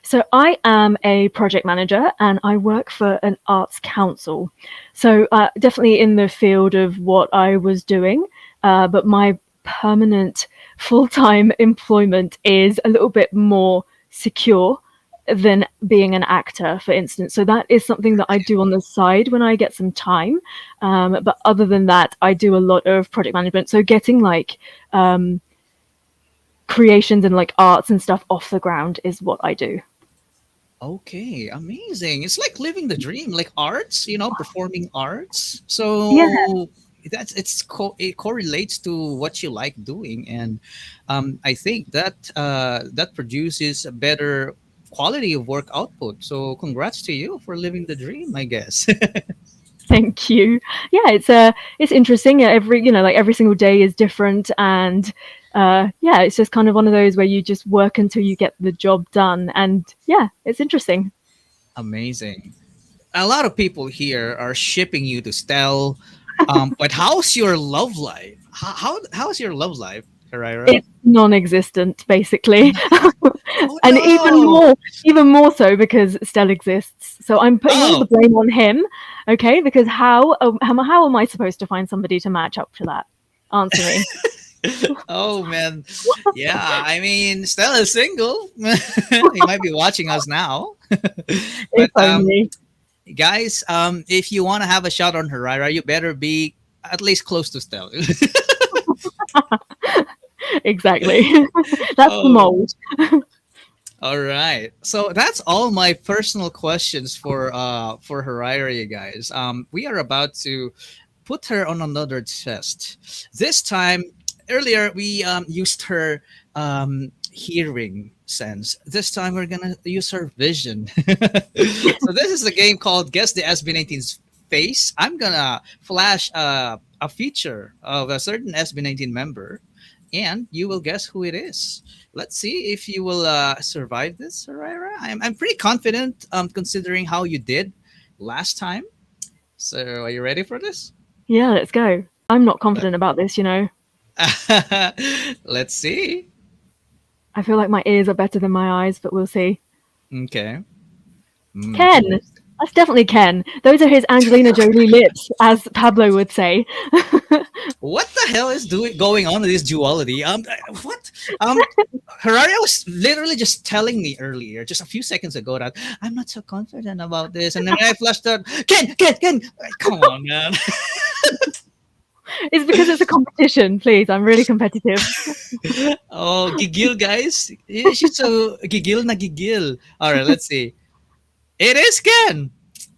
So I am a project manager and I work for an arts council. So definitely in the field of what I was doing, but my permanent full-time employment is a little bit more secure than being an actor, for instance. So that is something that I do on the side when I get some time. But other than that, I do a lot of project management. So getting like creations and like arts and stuff off the ground is what I do.
Okay, amazing. It's like living the dream, like arts, performing arts. So
Yeah.
it correlates to what you like doing, and I think that that produces a better quality of work output. So congrats to you for living the dream, I guess.
Thank you. Yeah, it's interesting. Every single day is different, and yeah, it's just kind of one of those where you just work until you get the job done, and yeah, it's interesting.
Amazing. A lot of people here are shipping you to Stell. But how's your love life? How's your love life, Herrera?
It's non-existent, basically.
Oh
And
no!
even more so because Stell exists. So I'm putting all the blame on him, okay? Because how am I supposed to find somebody to match up to that? Answer me.
Oh man, yeah. I mean, Stella is single. He might be watching us now. But
If only.
guys, if you want to have a shot on Herrera, you better be at least close to Stella.
Exactly. That's the
Oh.
mold.
All right. So that's all my personal questions for Herrera, you guys. We are about to put her on another test. This time, earlier we used her hearing sense. This time we're gonna use her vision. So this is a game called Guess the SB19's Face. I'm gonna flash a feature of a certain SB19 member, and you will guess who it is. Let's see if you will survive this, Herrera. I'm pretty confident, considering how you did last time. So, are you ready for this?
Yeah, let's go. I'm not confident about this,
Let's see.
I feel like my ears are better than my eyes, but we'll see.
Okay.
Ken! That's definitely Ken. Those are his Angelina Jolie lips, as Pablo would say.
What the hell is going on with this duality? What? Herrera was literally just telling me earlier, just a few seconds ago, that I'm not so confident about this, and then I flashed out, Ken. Come on, man.
It's because it's a competition, please. I'm really competitive.
Oh, gigil, guys. She's so gigil na gigil. All right, let's see. It is Ken.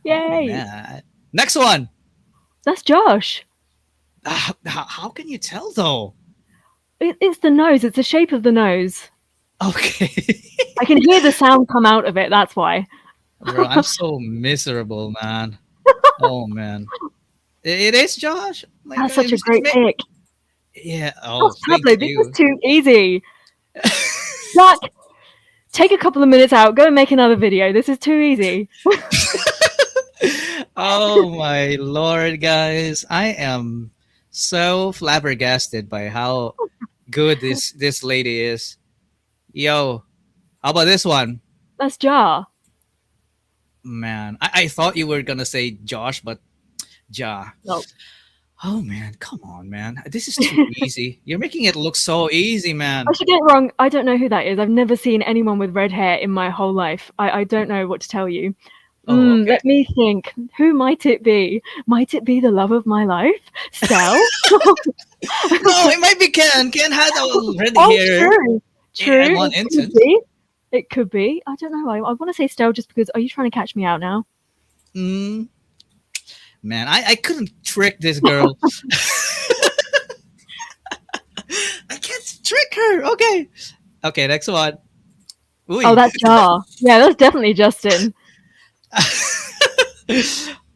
Yay!
Man. Next one.
That's Josh.
How can you tell though?
It's the nose. It's the shape of the nose.
Okay.
I can hear the sound come out of it. That's why.
Bro, I'm so miserable, man. Oh man. It is Josh. My
That's
God,
such a great pick.
Yeah. Oh,
Pablo,
thank
this
you.
is too easy. Jack, take a couple of minutes out. Go and make another video. This is too easy.
Oh my lord, guys! I am so flabbergasted by how good this lady is. Yo, how about this one?
That's Jar.
Man, I thought you were gonna say Josh, but Ja.
No.
Oh man, come on, man! This is too easy. You're making it look so easy, man.
I should get it wrong. I don't know who that is. I've never seen anyone with red hair in my whole life. I don't know what to tell you.
Oh, okay.
Let me think. Who might it be? Might it be the love of my life? Stell?
No, it might be Ken. Ken had already hair.
True.
In one instance.
It could be. I don't know. I want to say Stell just because. Are you trying to catch me out now?
Man, I couldn't trick this girl. I can't trick her. Okay. Okay, next one.
Oh,
Uy.
that's Jar. Yeah, that's definitely Justin.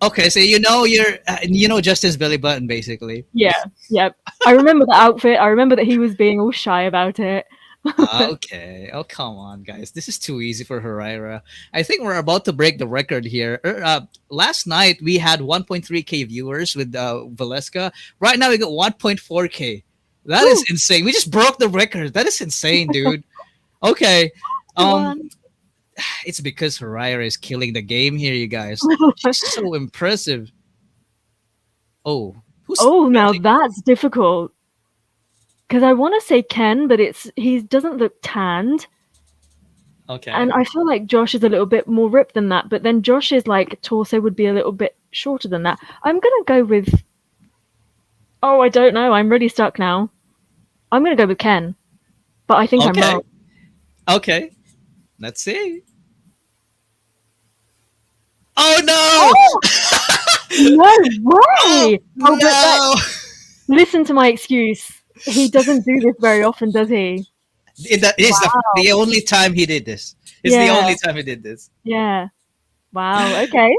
Okay, so you know Justin's belly button basically.
Yeah, yep. I remember the outfit. I remember that he was being all shy about it.
Okay. Oh, come on, guys. This is too easy for Hurraira. I think we're about to break the record here. Last night we had 1.3K viewers with Valeska. Right now we got 1.4K. That is
Woo!
insane. We just broke the record. That is insane, dude. Okay. Um,
One.
it's because Hurraira is killing the game here, you guys. She's so impressive. Oh, who's
Oh, now
spelling?
that's difficult. Because I want to say Ken, but he doesn't look tanned,
Okay.
and I feel like Josh is a little bit more ripped than that. But then Josh's like torso would be a little bit shorter than that. I'm gonna go with. Oh, I don't know. I'm really stuck now. I'm gonna go with Ken, but I think I'm
Okay.
wrong.
Okay. Let's see. Oh no!
Oh no way! Oh, but
No!
listen to my excuse. He doesn't do this very often, does he?
That is
Wow.
the only time he did this. It's the
Yeah.
only time he did this.
Yeah. Wow. Okay.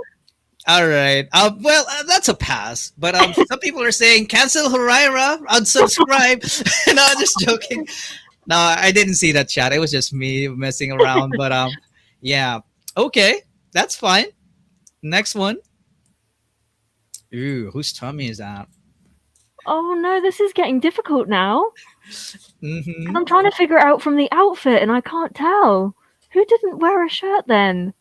All right. Well, that's a pass. But some people are saying cancel Hurraira, unsubscribe. No, I'm just joking. No, I didn't see that chat. It was just me messing around. But yeah. Okay, that's fine. Next one. Ooh, whose tummy is that?
Oh no, this is getting difficult now.
Mm-hmm.
I'm trying to figure it out from the outfit, and I can't tell. Who didn't wear a shirt then?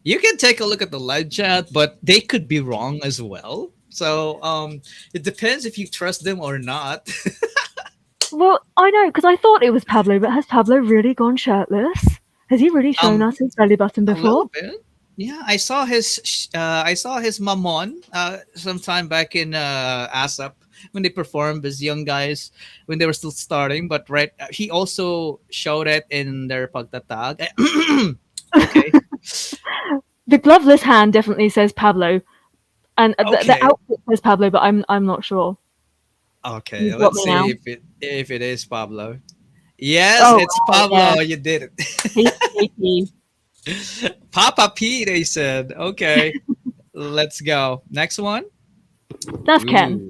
You can take a look at the live chat, but they could be wrong as well. So it depends if you trust them or not.
Well, I know because I thought it was Pablo, but has Pablo really gone shirtless? Has he really shown us his belly button
A
before?
little bit. Yeah, I saw his mamon sometime back in ASAP when they performed as young guys when they were still starting. But he also showed it in their pagtatag. Okay.
The gloveless hand definitely says Pablo, and the
Okay.
outfit says Pablo, but I'm not sure.
Okay,
You've got
let's
me now.
see if it is Pablo. Yes,
Oh,
it's
wow,
Pablo.
yeah.
You did it.
Tasty.
Papa P, they said. Okay, let's go. Next one.
That's Ken.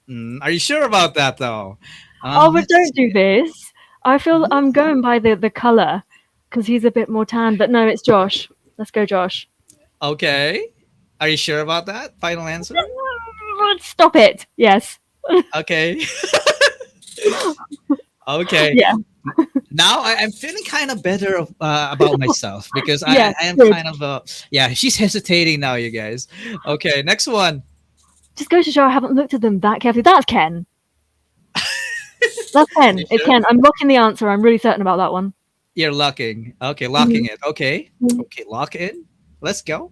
Ooh. Are you sure about that though?
Oh, but
Let's
don't
see.
do this. I feel I'm going by the color because he's a bit more tan. But no, it's Josh. Let's go, Josh.
Okay. Are you sure about that? Final answer?
Stop it. Yes.
Okay. Okay.
Yeah.
Now I'm feeling kind of better about myself because
Yeah,
I am
good.
kind of yeah, she's hesitating now, you guys. Okay, next one.
Just goes to show I haven't looked at them that carefully. That's Ken. That's Ken.
You
It's
sure?
Ken. I'm locking the answer. I'm really certain about that one.
You're locking. Okay, locking it. Okay.
Mhm.
Okay, lock in. Let's go.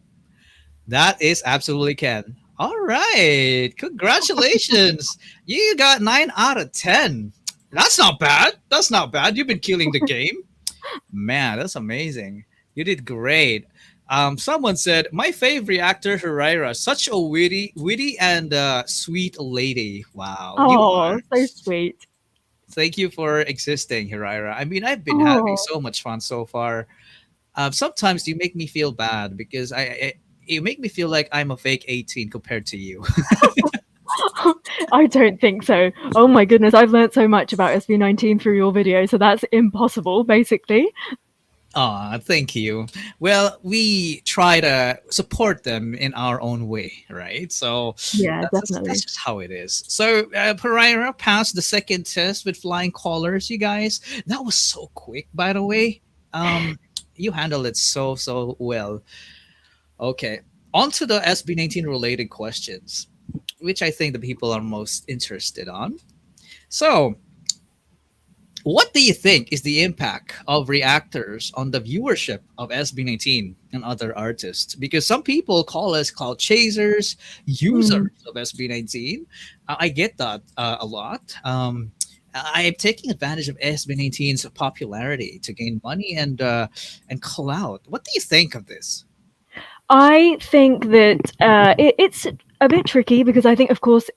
That is absolutely Ken. All right. Congratulations. You got 9 out of 10. That's not bad. That's not bad. You've been killing the game. Man, that's amazing. You did great. Someone said, my favorite actor, Hurraira, such a witty and sweet lady. Wow. You
Oh,
are.
so sweet.
Thank you for existing, Hurraira. I mean, I've been having
Oh.
so much fun so far. Sometimes you make me feel bad because you make me feel like I'm a fake 18 compared to you.
I don't think so. Oh my goodness, I've learned so much about SB19 through your video, so that's impossible, basically.
Aw, thank you. Well, we try to support them in our own way, right? So
Yeah,
that's
definitely.
just how it is. So Pereira passed the second test with flying colors, you guys. That was so quick, by the way. You handled it so well. Okay, on to the SB19 related questions, which I think the people are most interested on. So, what do you think is the impact of reactors on the viewership of SB19 and other artists? Because some people call us cloud chasers, users of SB19. I get that a lot. I am taking advantage of SB19's popularity to gain money and clout. What do you think of this?
I think that it's a bit tricky because I think, of course,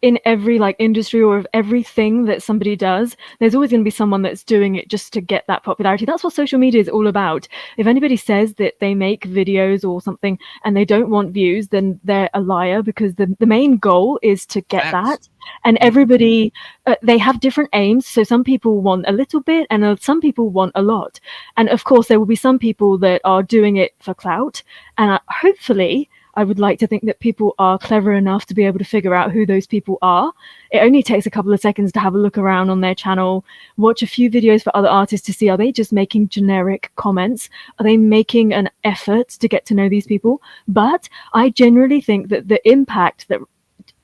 in every like industry or of everything that somebody does, there's always going to be someone that's doing it just to get that popularity. That's what social media is all about. If anybody says that they make videos or something and they don't want views, then they're a liar, because the main goal is to get
Facts.
that. And everybody, they have different aims. So some people want a little bit and some people want a lot. And of course, there will be some people that are doing it for clout. And hopefully, I would like to think that people are clever enough to be able to figure out who those people are. It only takes a couple of seconds to have a look around on their channel, watch a few videos for other artists to see, are they just making generic comments? Are they making an effort to get to know these people? But I generally think that the impact that,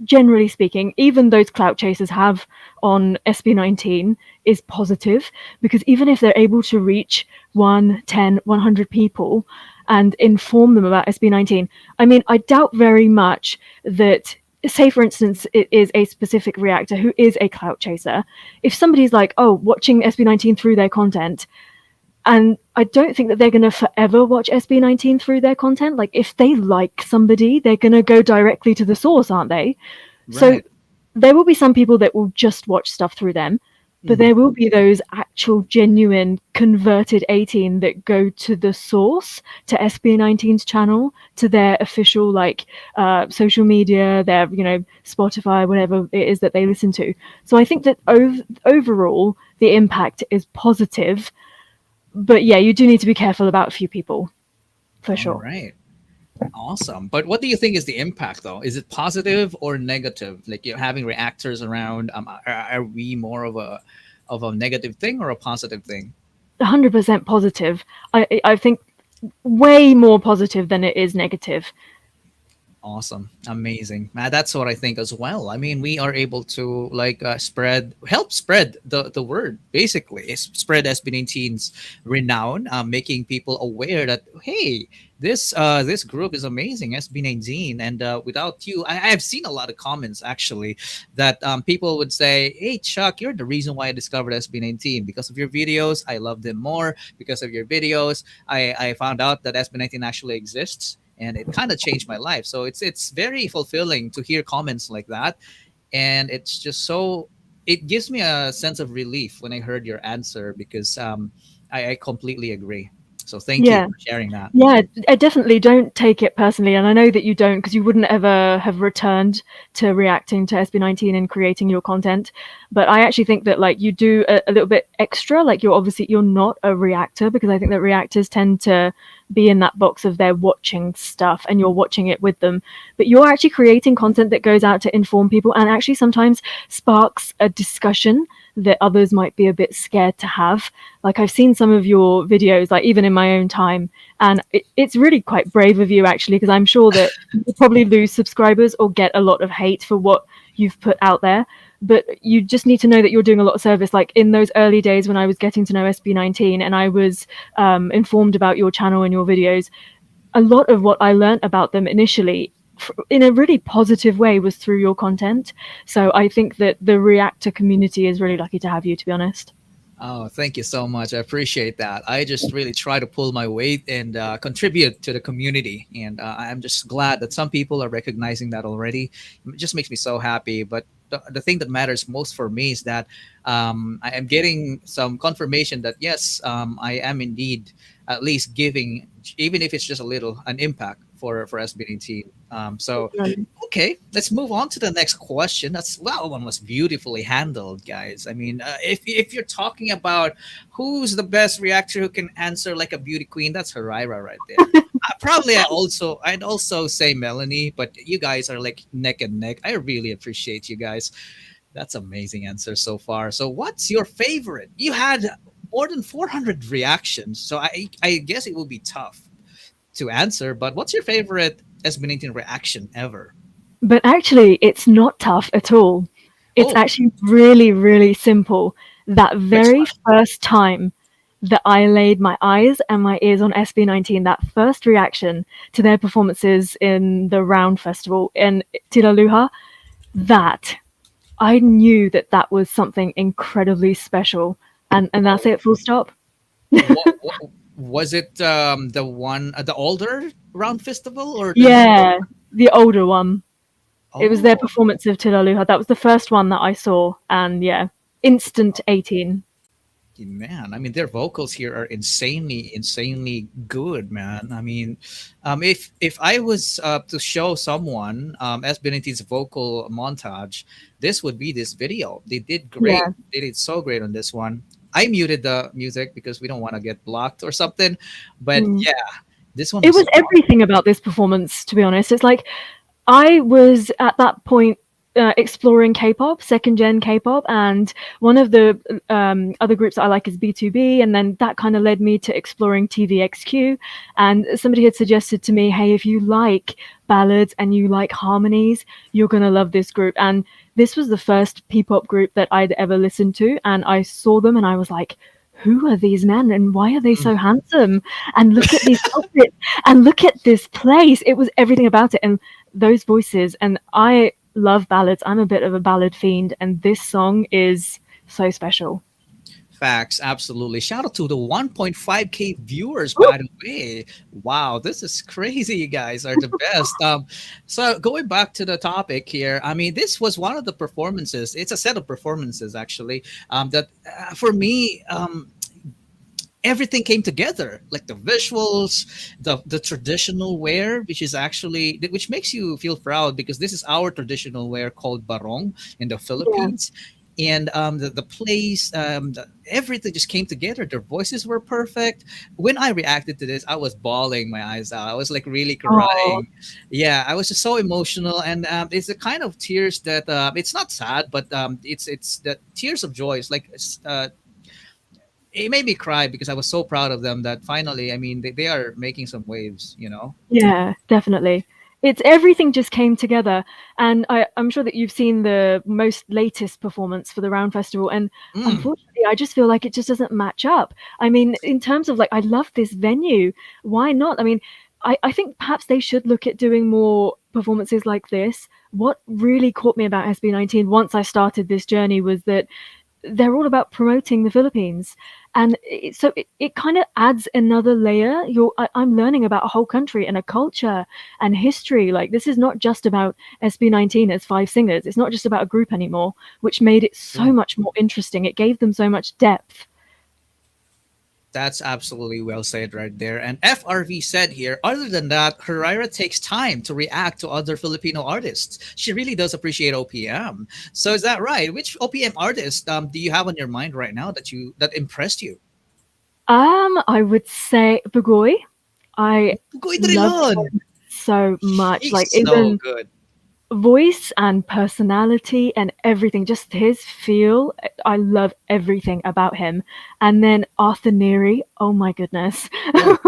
generally speaking, even those clout chasers have on SB19 is positive, because even if they're able to reach 1, 10, 100 people and inform them about SB19, I mean, I doubt very much that, say for instance, it is a specific reactor who is a clout chaser. If somebody's like, oh, watching SB19 through their content, and I don't think that they're going to forever watch SB19 through their content. Like, if they like somebody, they're going to go directly to the source, aren't they?
Right.
So there will be some people that will just watch stuff through them, but there will be those actual genuine converted 18 that go to the source, to SB19's channel, to their official like social media, their Spotify, whatever it is that they listen to. So I think that overall the impact is positive. But yeah, you do need to be careful about a few people, for sure.
All right. Awesome. But what do you think is the impact, though? Is it positive or negative? Like, you're having reactors around. Are we more of a negative thing or a positive thing?
100% positive. I think way more positive than it is negative.
Awesome. Amazing. That's what I think as well. I mean, we are able to like help spread the word, basically. Spread SB19's renown, making people aware that, hey, this group is amazing, SB19. And without you, I have seen a lot of comments actually that people would say, hey, Chuck, you're the reason why I discovered SB19. Because of your videos, I love them more. Because of your videos, I found out that SB19 actually exists. And it kind of changed my life. So it's very fulfilling to hear comments like that. And it's just it gives me a sense of relief when I heard your answer, because I completely agree. So thank you for sharing that.
Yeah, I definitely don't take it personally. And I know that you don't, because you wouldn't ever have returned to reacting to SB19 and creating your content. But I actually think that like you do a little bit extra. Like, you're not a reactor, because I think that reactors tend to be in that box of they're watching stuff and you're watching it with them. But you're actually creating content that goes out to inform people and actually sometimes sparks a discussion that others might be a bit scared to have. Like, I've seen some of your videos, like even in my own time, and it's really quite brave of you actually, because I'm sure that you'll probably lose subscribers or get a lot of hate for what you've put out there. But you just need to know that you're doing a lot of service. Like, in those early days when I was getting to know SB19 and I was informed about your channel and your videos, a lot of what I learned about them initially in a really positive way was through your content. So I think that the reactor community is really lucky to have you, to be honest.
Oh, thank you so much. I appreciate that. I just really try to pull my weight and contribute to the community. And I'm just glad that some people are recognizing that already. It just makes me so happy. But the thing that matters most for me is that I am getting some confirmation that, yes, I am indeed at least giving, even if it's just a little, an impact for SB19. So, okay, let's move on to the next question. One was beautifully handled, guys. I mean, if you're talking about who's the best reactor who can answer like a beauty queen, that's Hurraira right there. I'd also say Melanie, but you guys are like neck and neck. I really appreciate you guys. That's amazing answer so far. So what's your favorite? You had more than 400 reactions, so I guess it will be tough to answer, but what's your favorite SB19 reaction ever?
But actually, it's not tough at all. It's actually really, really simple. That very first time that I laid my eyes and my ears on SB19, that first reaction to their performances in the Round Festival in Tilaluha, that I knew that was something incredibly special. And that's it, full stop.
Was it the one the older round festival or the newer?
Yeah, the older one. It was their
Oh,
performance of Tilaluha. That was the first one that I saw, and yeah, instant 18.
man, I mean, their vocals here are insanely good, man. I mean, if I was to show someone SB19's vocal montage, this would be this video. They did great.
Yeah.
They did so great on this one. I muted the music because we don't want to get blocked or something. But
Mm.
yeah, this one
It
was
was
so
everything about this performance, to be honest. It's like I was at that point exploring K-pop, second gen K-pop, and one of the other groups that I like is B2B, and then that kind of led me to exploring TVXQ. And somebody had suggested to me, "Hey, if you like ballads and you like harmonies, you're gonna love this group." And this was the first P-pop group that I'd ever listened to, and I saw them, and I was like, who are these men and why are they so handsome? And look at these outfits and look at this place. It was everything about it. And those voices. And I love ballads. I'm a bit of a ballad fiend. And this song is so special.
facts. Absolutely. Shout out to the 1.5K viewers, by the way. Wow, this is crazy. You guys are the best. So going back to the topic here, I mean, this was one of the performances. It's a set of performances actually. That for me, everything came together, like the visuals, the traditional wear, which is actually which makes you feel proud because this is our traditional wear called barong in the
Yeah.
Philippines. And the place, everything just came together. Their voices were perfect. When I reacted to this, I was bawling my eyes out. I was like really
Oh,
crying. Yeah, I was just so emotional, and it's the kind of tears that it's not sad, but it's the tears of joy. It's like it made me cry because I was so proud of them that finally, I mean, they are making some waves, you know?
yeah, definitely. It's everything just came together. And I'm sure that you've seen the most latest performance for the Round Festival. And
Mm,
unfortunately, I just feel like it just doesn't match up. I mean, in terms of like, I love this venue. Why not? I mean, I think perhaps they should look at doing more performances like this. What really caught me about SB19 once I started this journey was that they're all about promoting the Philippines, and it kind of adds another layer. I'm learning about a whole country and a culture and history. Like this is not just about SB19 as five singers. It's not just about a group anymore, which made it so
true.
much more interesting. It gave them so much depth.
That's absolutely well said right there. And FRV said here, other than that, Hurraira takes time to react to other Filipino artists. She really does appreciate OPM. So is that right? Which OPM artist do you have on your mind right now that impressed you?
I would say Bugoy. I
Goy
love
Drilon.
him so much.
He's
Like
so
even
good.
voice and personality and everything, just his feel. I love everything about him. And then Arthur Neary, oh my goodness.
Oh,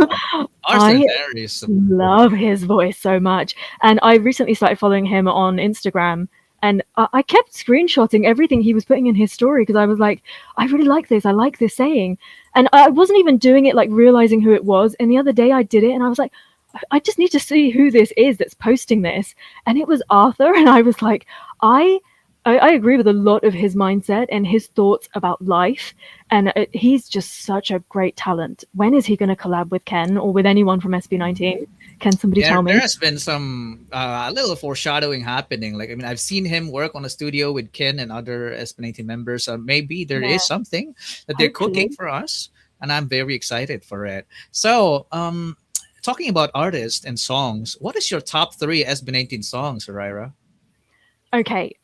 Arthur
I
Harris.
love his voice so much. And I recently started following him on Instagram. And I kept screenshotting everything he was putting in his story because I was like, I really like this. I like this saying. And I wasn't even doing it like realizing who it was. And the other day I did it and I was like, I just need to see who this is that's posting this. And it was Arthur. And I was like, I I agree with a lot of his mindset and his thoughts about life. And he's just such a great talent. When is he going to collab with Ken or with anyone from SB19? Can somebody
There,
tell
there
me?
has been some a little foreshadowing happening. Like, I mean, I've seen him work on a studio with Ken and other SB19 members. Maybe there
Yeah,
is something that they're cooking
hopefully.
for us, and I'm very excited for it. So, talking about artists and songs, what is your top three SB19 songs, Hurraira?
Okay,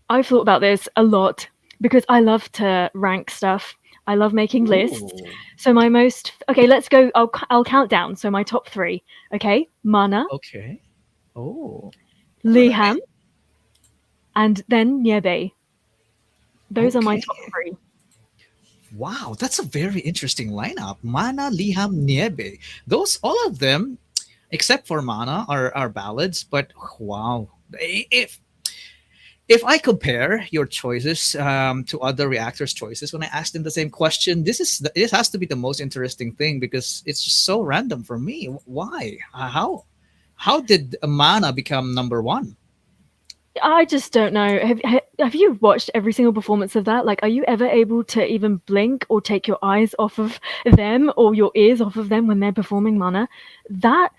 I've thought about this a lot because I love to rank stuff. I love making lists.
Ooh,
So my most okay, let's go. I'll count down. So my top three. Okay, Mana,
okay. Oh, all
Liham,
right.
and then Nyebe. Those are my
Okay.
top three.
Wow, that's a very interesting lineup. Mana, Liham, Niebe. Those, all of them, except for Mana, are ballads. But wow, if I compare your choices to other reactors' choices, when I ask them the same question, this has to be the most interesting thing because it's just so random for me. Why? How did Mana become number one?
I just don't know. Have you watched every single performance of that? Like, are you ever able to even blink or take your eyes off of them or your ears off of them when they're performing Mana? That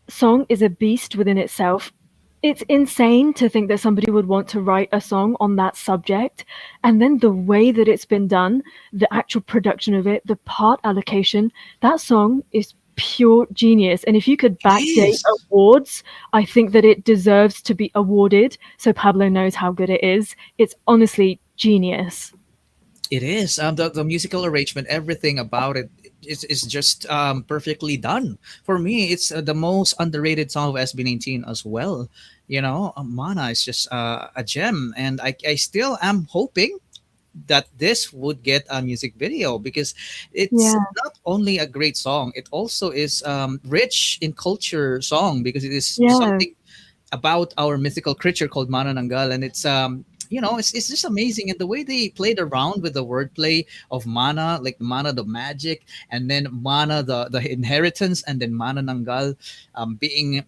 song is a beast within itself. It's insane to think that somebody would want to write a song on that subject. And then the way that it's been done, the actual production of it, the part allocation, that song is pure genius. And if you could
It
backdate
is.
awards, I think that it deserves to be awarded. So Pablo knows how good it is. It's honestly genius.
It is. The musical arrangement, everything about it is just perfectly done. For me, it's the most underrated song of SB19 as well. Mana is just a gem, and I still am hoping that this would get a music video because it's
Yeah,
not only a great song, it also is rich in culture song because it is
yeah,
something about our mythical creature called Manananggal, and it's just amazing. And the way they played around with the wordplay of mana, like mana the magic, and then mana the inheritance, and then Manananggal being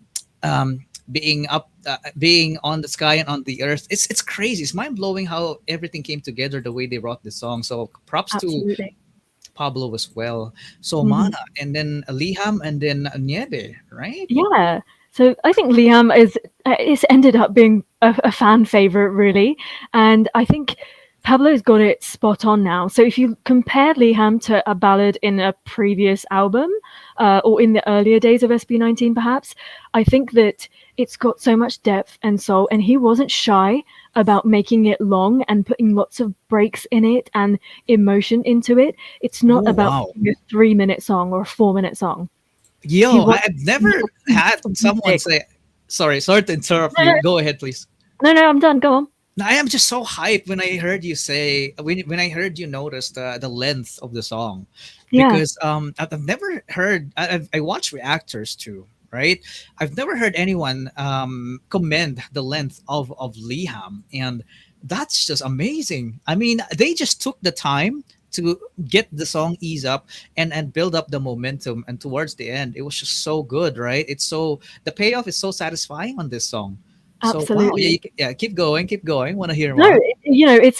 being up being on the sky and on the earth. It's crazy. It's mind-blowing how everything came together the way they wrote the song. So props to
absolutely.
Pablo as well. So
Mhm.
mana, and then Liham, and then Nyebe, right?
Yeah. So I think Liam is ended up being a fan favorite, really, and I think Pablo's got it spot on now. So if you compare Liam to a ballad in a previous album, or in the earlier days of SB19, perhaps, I think that it's got so much depth and soul, and he wasn't shy about making it long and putting lots of breaks in it and emotion into it. It's not
Oh
about
wow.
a 3 minute song or a 4 minute song. He
Yo,
wants
I've
to make
never
a piece
had
of
someone
music.
say, sorry to interrupt
No, no,
you. Go ahead, please.
no, I'm done. Go on.
No, I am just so hyped when I heard you say, when I heard you notice the length of the song,
Yeah,
because I've never heard, I watch reactors too, right? I've never heard anyone commend the length of Liham, and that's just amazing. I mean, they just took the time to get the song ease up and build up the momentum, and towards the end it was just so good, right? It's so, the payoff is so satisfying on this song. So wow, yeah,
absolutely.
yeah, keep going, want to hear
No,
more.
it's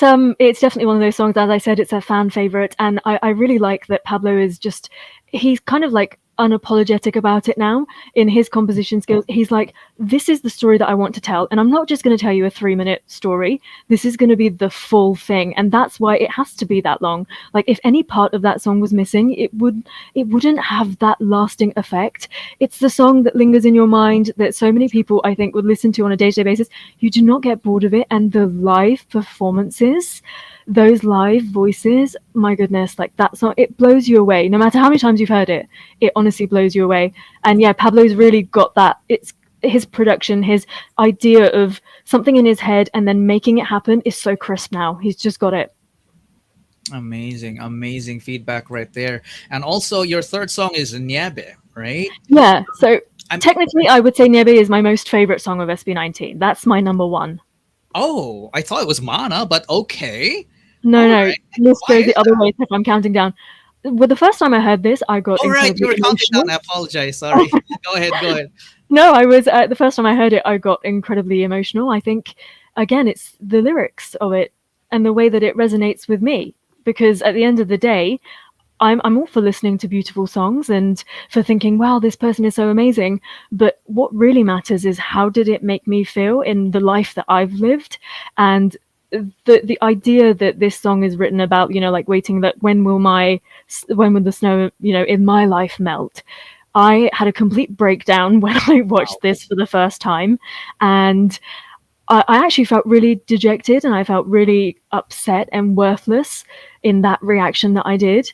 definitely one of those songs. As I said, it's a fan favorite, and I really like that Pablo is just he's kind of like unapologetic about it now in his composition skills. He's like, this is the story that I want to tell, and I'm not just going to tell you a 3 minute story. This is going to be the full thing, and that's why it has to be that long. Like, if any part of that song was missing, it wouldn't have that lasting effect. It's the song that lingers in your mind that so many people I think would listen to on a day-to-day basis. You do not get bored of it, and the live performances, those live voices, my goodness, like that song, it blows you away. No matter how many times you've heard it, it honestly blows you away. And yeah, Pablo's really got that. It's his production, his idea of something in his head and then making it happen is so crisp now. He's just got it.
Amazing, amazing feedback right there. And also, your third song is Nyebe, right?
Yeah, so
I'm
technically I would say Nyebe is my most favorite song of SB19. That's my number one.
Oh, I thought it was Mana, but okay.
No,
All
no,
right.
list
Why
goes
is
the other
that?
way if I'm counting down. Well, the first time I heard this, I got
All right, you
incredibly
were counting down.
emotional.
I apologize. Sorry. Go ahead. Go ahead.
No, I was the first time I heard it, I got incredibly emotional. I think again, it's the lyrics of it and the way that it resonates with me. Because at the end of the day, I'm all for listening to beautiful songs and for thinking, wow, this person is so amazing. But what really matters is how did it make me feel in the life that I've lived, and the idea that this song is written about, like waiting that when will the snow, in my life melt. I had a complete breakdown when I
Wow.
watched this for the first time, and I actually felt really dejected and I felt really upset and worthless in that reaction that I did,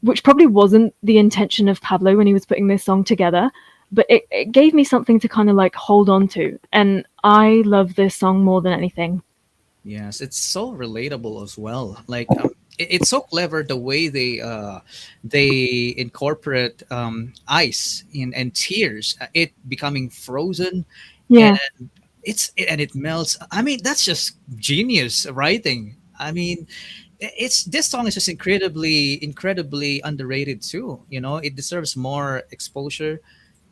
which probably wasn't the intention of Pablo when he was putting this song together. But it gave me something to kind of like hold on to. And I love this song more than anything.
Yes, it's so relatable as well. Like, it's so clever the way they incorporate ice in and tears, it becoming frozen,
Yeah,
and and it melts. I mean, that's just genius writing. I mean, it's this song is just incredibly underrated too. It deserves more exposure,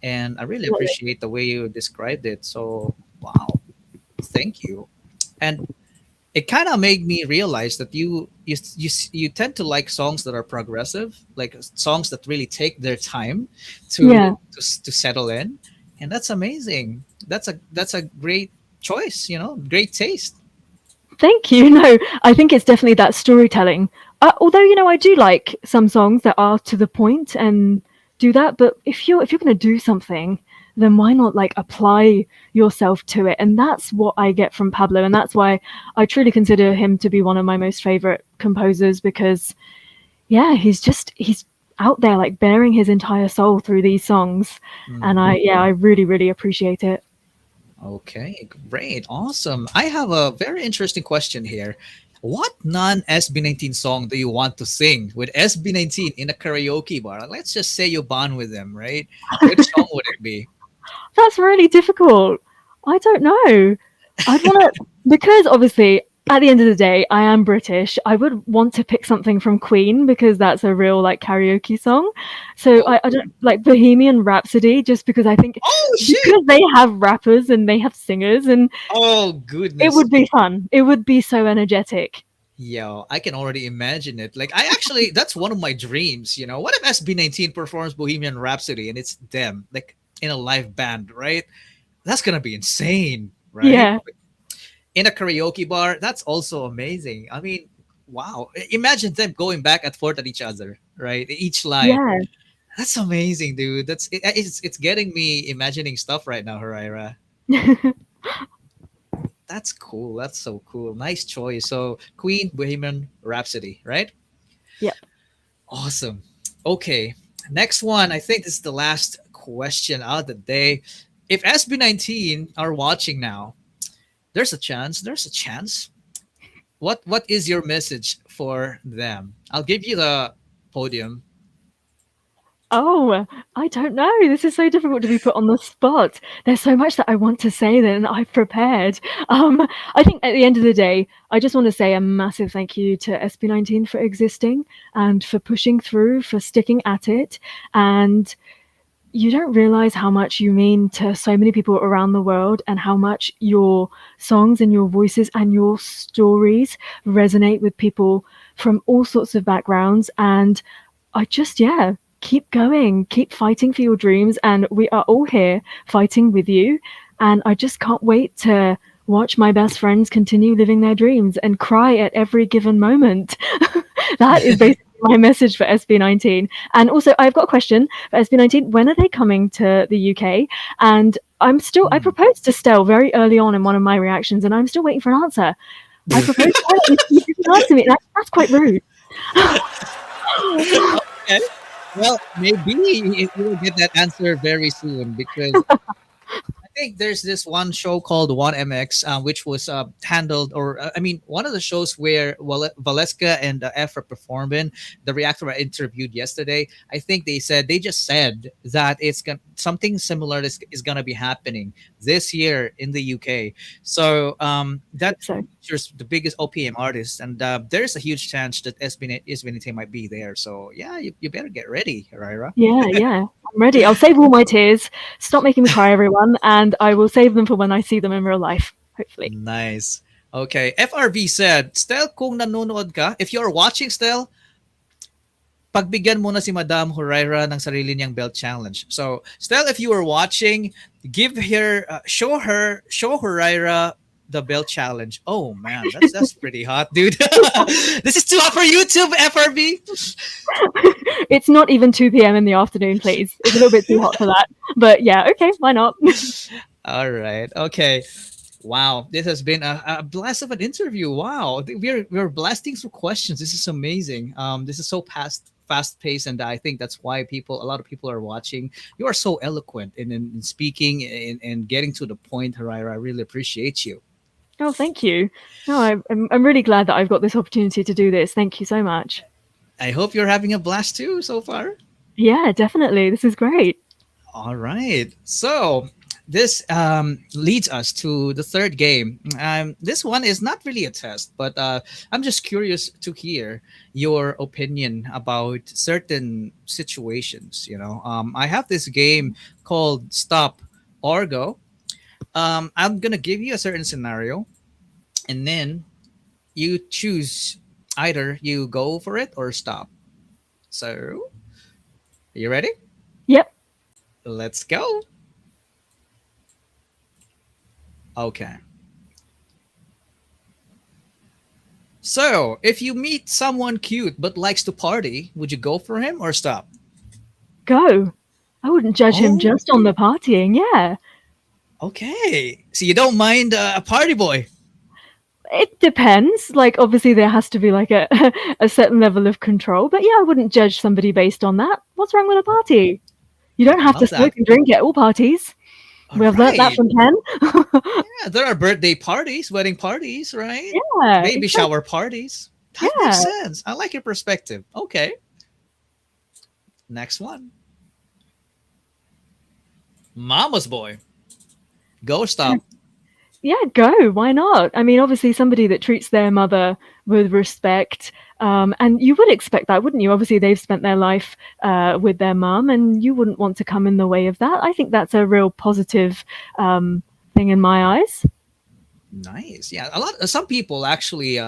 and I really
absolutely.
appreciate the way you described it. So wow. Thank you. And it kind of made me realize that you tend to like songs that are progressive, like songs that really take their time to
Yeah.
to settle in, and that's amazing. That's a great choice. Great taste.
Thank you. No, I think it's definitely that storytelling. Although I do like some songs that are to the point and do that. But if you're going to do something, then why not like apply yourself to it? And that's what I get from Pablo, and that's why I truly consider him to be one of my most favorite composers because yeah, he's out there like bearing his entire soul through these songs, and
Mhm.
I really really appreciate it.
Okay, great, awesome. I have a very interesting question here. What non SB19 song do you want to sing with SB19 in a karaoke bar? Let's just say you bond with them, right? Which song would it be?
That's really difficult. I don't know. I'd want to, because obviously, at the end of the day, I am British. I would want to pick something from Queen because that's a real like karaoke song. So I don't like Bohemian Rhapsody just because I think
Oh shit!
because they have rappers and they have singers and
Oh
it
goodness.
would be fun. It would be so energetic.
Yo, I can already imagine it. Like I actually that's one of my dreams. What if SB19 performs Bohemian Rhapsody and it's them, like in a live band, right? That's gonna be insane, right?
Yeah.
In a karaoke bar, that's also amazing. I mean, wow. Imagine them going back and forth at each other, right? Each line.
Yeah.
That's amazing, dude. It's getting me imagining stuff right now, Huraira. That's cool. That's so cool. Nice choice. So Queen, Bohemian Rhapsody, right?
Yep.
Awesome. Okay. Next one. I think this is the last question out of the day. If SB19 are watching now, there's a chance. There's a chance. What is your message for them? I'll give you the podium.
Oh, I don't know. This is so difficult to be put on the spot. There's so much that I want to say that I've prepared. I think at the end of the day, I just want to say a massive thank you to SB19 for existing and for pushing through, for sticking at it. And you don't realize how much you mean to so many people around the world and how much your songs and your voices and your stories resonate with people from all sorts of backgrounds. And I just, yeah, keep going, keep fighting for your dreams. And we are all here fighting with you. And I just can't wait to watch my best friends continue living their dreams and cry at every given moment. That is basically my message for SB19. And also, I've got a question for SB19. When are they coming to the UK? And I
Hmm.
proposed to Stell very early on in one of my reactions, and I'm still waiting for an answer. I proposed to her, and she didn't answer me. That's quite rude.
Okay. Well, maybe you will get that answer very soon because I think there's this one show called 1MX, which was handled, or I mean, one of the shows where Valeska and Efra performed in. The reactor I interviewed yesterday, I think they just said that something similar is going to be happening this year in the UK. So that
So,
features the biggest OPM artists, and there's a huge chance that SB19 might be there. So yeah, you better get ready, Raira.
yeah, I'm ready. I'll save all my tears. Stop making me cry, everyone, and I will save them for when I see them in real life, hopefully.
Nice. Okay. FRV said, Stel, kung nanonood ka, if you're watching, Stel, pagbigyan mo na si Madam Huraira ng sarili niyang belt challenge. So, Stel, if you are watching, show Huraira the belt challenge. Oh man, that's pretty hot, dude. This is too hot for YouTube, FRV.
It's not even 2 p.m. in the afternoon, please. It's a little bit too hot for that. But yeah, okay, why not?
All right. Okay. Wow, this has been a blast of an interview. Wow, we're blasting through questions. This is amazing. This is so fast paced, and I think that's why a lot of people are watching. You are so eloquent in speaking and getting to the point, Harira. I really appreciate you.
Oh, thank you. No, I'm really glad that I've got this opportunity to do this. Thank you so much.
I hope you're having a blast too so far.
Yeah, definitely. This is great.
All right. So this leads us to the third game. This one is not really a test, but I'm just curious to hear your opinion about certain situations. I have this game called Stop or Go. I'm gonna give you a certain scenario, and then you choose either you go for it or stop. So, you ready?
Yep.
Let's go. Okay. So, if you meet someone cute but likes to party, would you go for him or stop?
Go. I wouldn't judge him
Oh,
just on the partying. Yeah.
okay. So you don't mind a party boy?
It depends. Like, obviously, there has to be like a a certain level of control. But yeah, I wouldn't judge somebody based on that. What's wrong with a party? You don't have to
Love that.
smoke and drink at all parties.
All
We have learnt that
right.
from Ken.
Yeah, there are birthday parties, wedding parties, right?
Yeah,
Baby
exactly.
shower parties. That makes
Yeah.
sense. I like your perspective. Okay. Next one. Mama's boy. Go stop.
Yeah, go. Why not? I mean, obviously, somebody that treats their mother with respect, and you would expect that, wouldn't you? Obviously, they've spent their life with their mum, and you wouldn't want to come in the way of that. I think that's a real positive thing in my eyes.
Nice. Yeah, a lot. Some people actually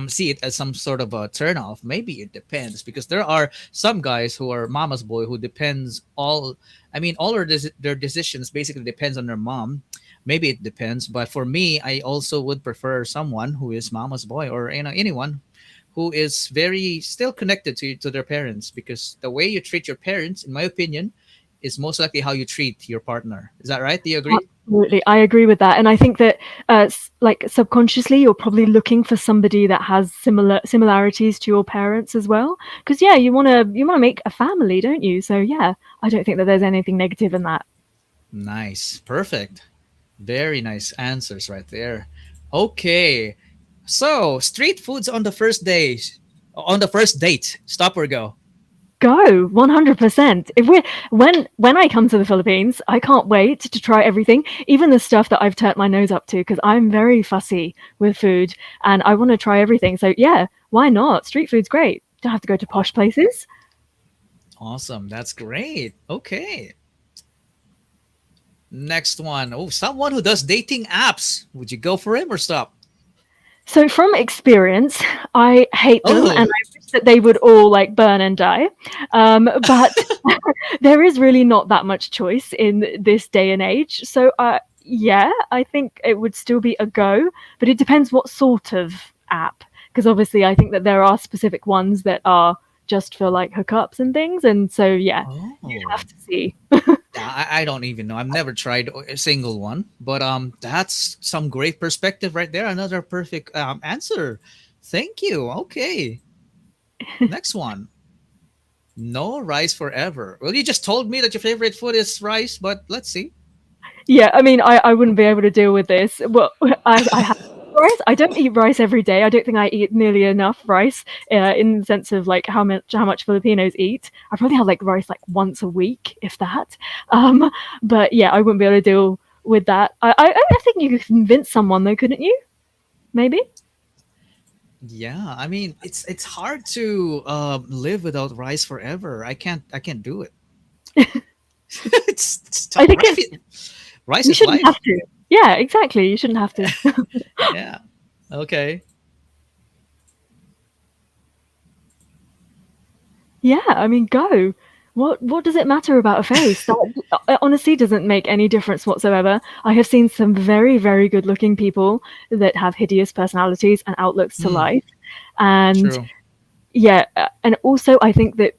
see it as some sort of a turnoff. Maybe it depends because there are some guys who are mama's boy who depends all. I mean, all of their decisions basically depends on their mom. Maybe it depends, but for me, I also would prefer someone who is mama's boy or anyone who is very still connected to their parents because the way you treat your parents, in my opinion, is most likely how you treat your partner. Is that right? Do you agree?
Absolutely, I agree with that, and I think that like subconsciously, you're probably looking for somebody that has similarities to your parents as well. Because yeah, you wanna make a family, don't you? So yeah, I don't think that there's anything negative in that.
Nice. Perfect. Very nice answers right there. Okay. So, street foods on the first day, on the first date. Stop or go.
Go 100%. If we when I come to the Philippines, I can't wait to try everything, even the stuff that I've turned my nose up to, because I'm very fussy with food and I want to try everything. So yeah, why not? Street food's great. Don't have to go to posh places.
Awesome. That's great. Okay. Next one. Oh, someone who does dating apps. Would you go for him or stop?
So from experience, I hate them and
Oh,
I wish that they would all like burn and die. But there is really not that much choice in this day and age. So yeah, I think it would still be a go, but it depends what sort of app. Because obviously, I think that there are specific ones that are just for like hookups and things. And so yeah, you'd
oh.
have to see.
I don't even know. I've never tried a single one, but that's some great perspective right there. Another perfect answer. Thank you. Okay. Next one. No rice forever. Well, you just told me that your favorite food is rice, but let's see.
Yeah, I mean, I wouldn't be able to deal with this. Well, I have rice. I don't eat rice every day. I don't think I eat nearly enough rice in the sense of like how much Filipinos eat. I probably have like rice like once a week, if that. But yeah, I wouldn't be able to deal with that. I think you could convince someone though, couldn't you? Maybe.
Yeah, I mean it's hard to live without rice forever. I can't do it. It's
I
tough.
think
Rice
you
is
shouldn't
life.
have to. Yeah, exactly. You shouldn't have to.
Yeah. Okay.
Yeah, I mean, go. What does it matter about a face? That honestly doesn't make any difference whatsoever. I have seen some very, very good-looking people that have hideous personalities and outlooks to
Mm,
life. And
true.
yeah, and also I think that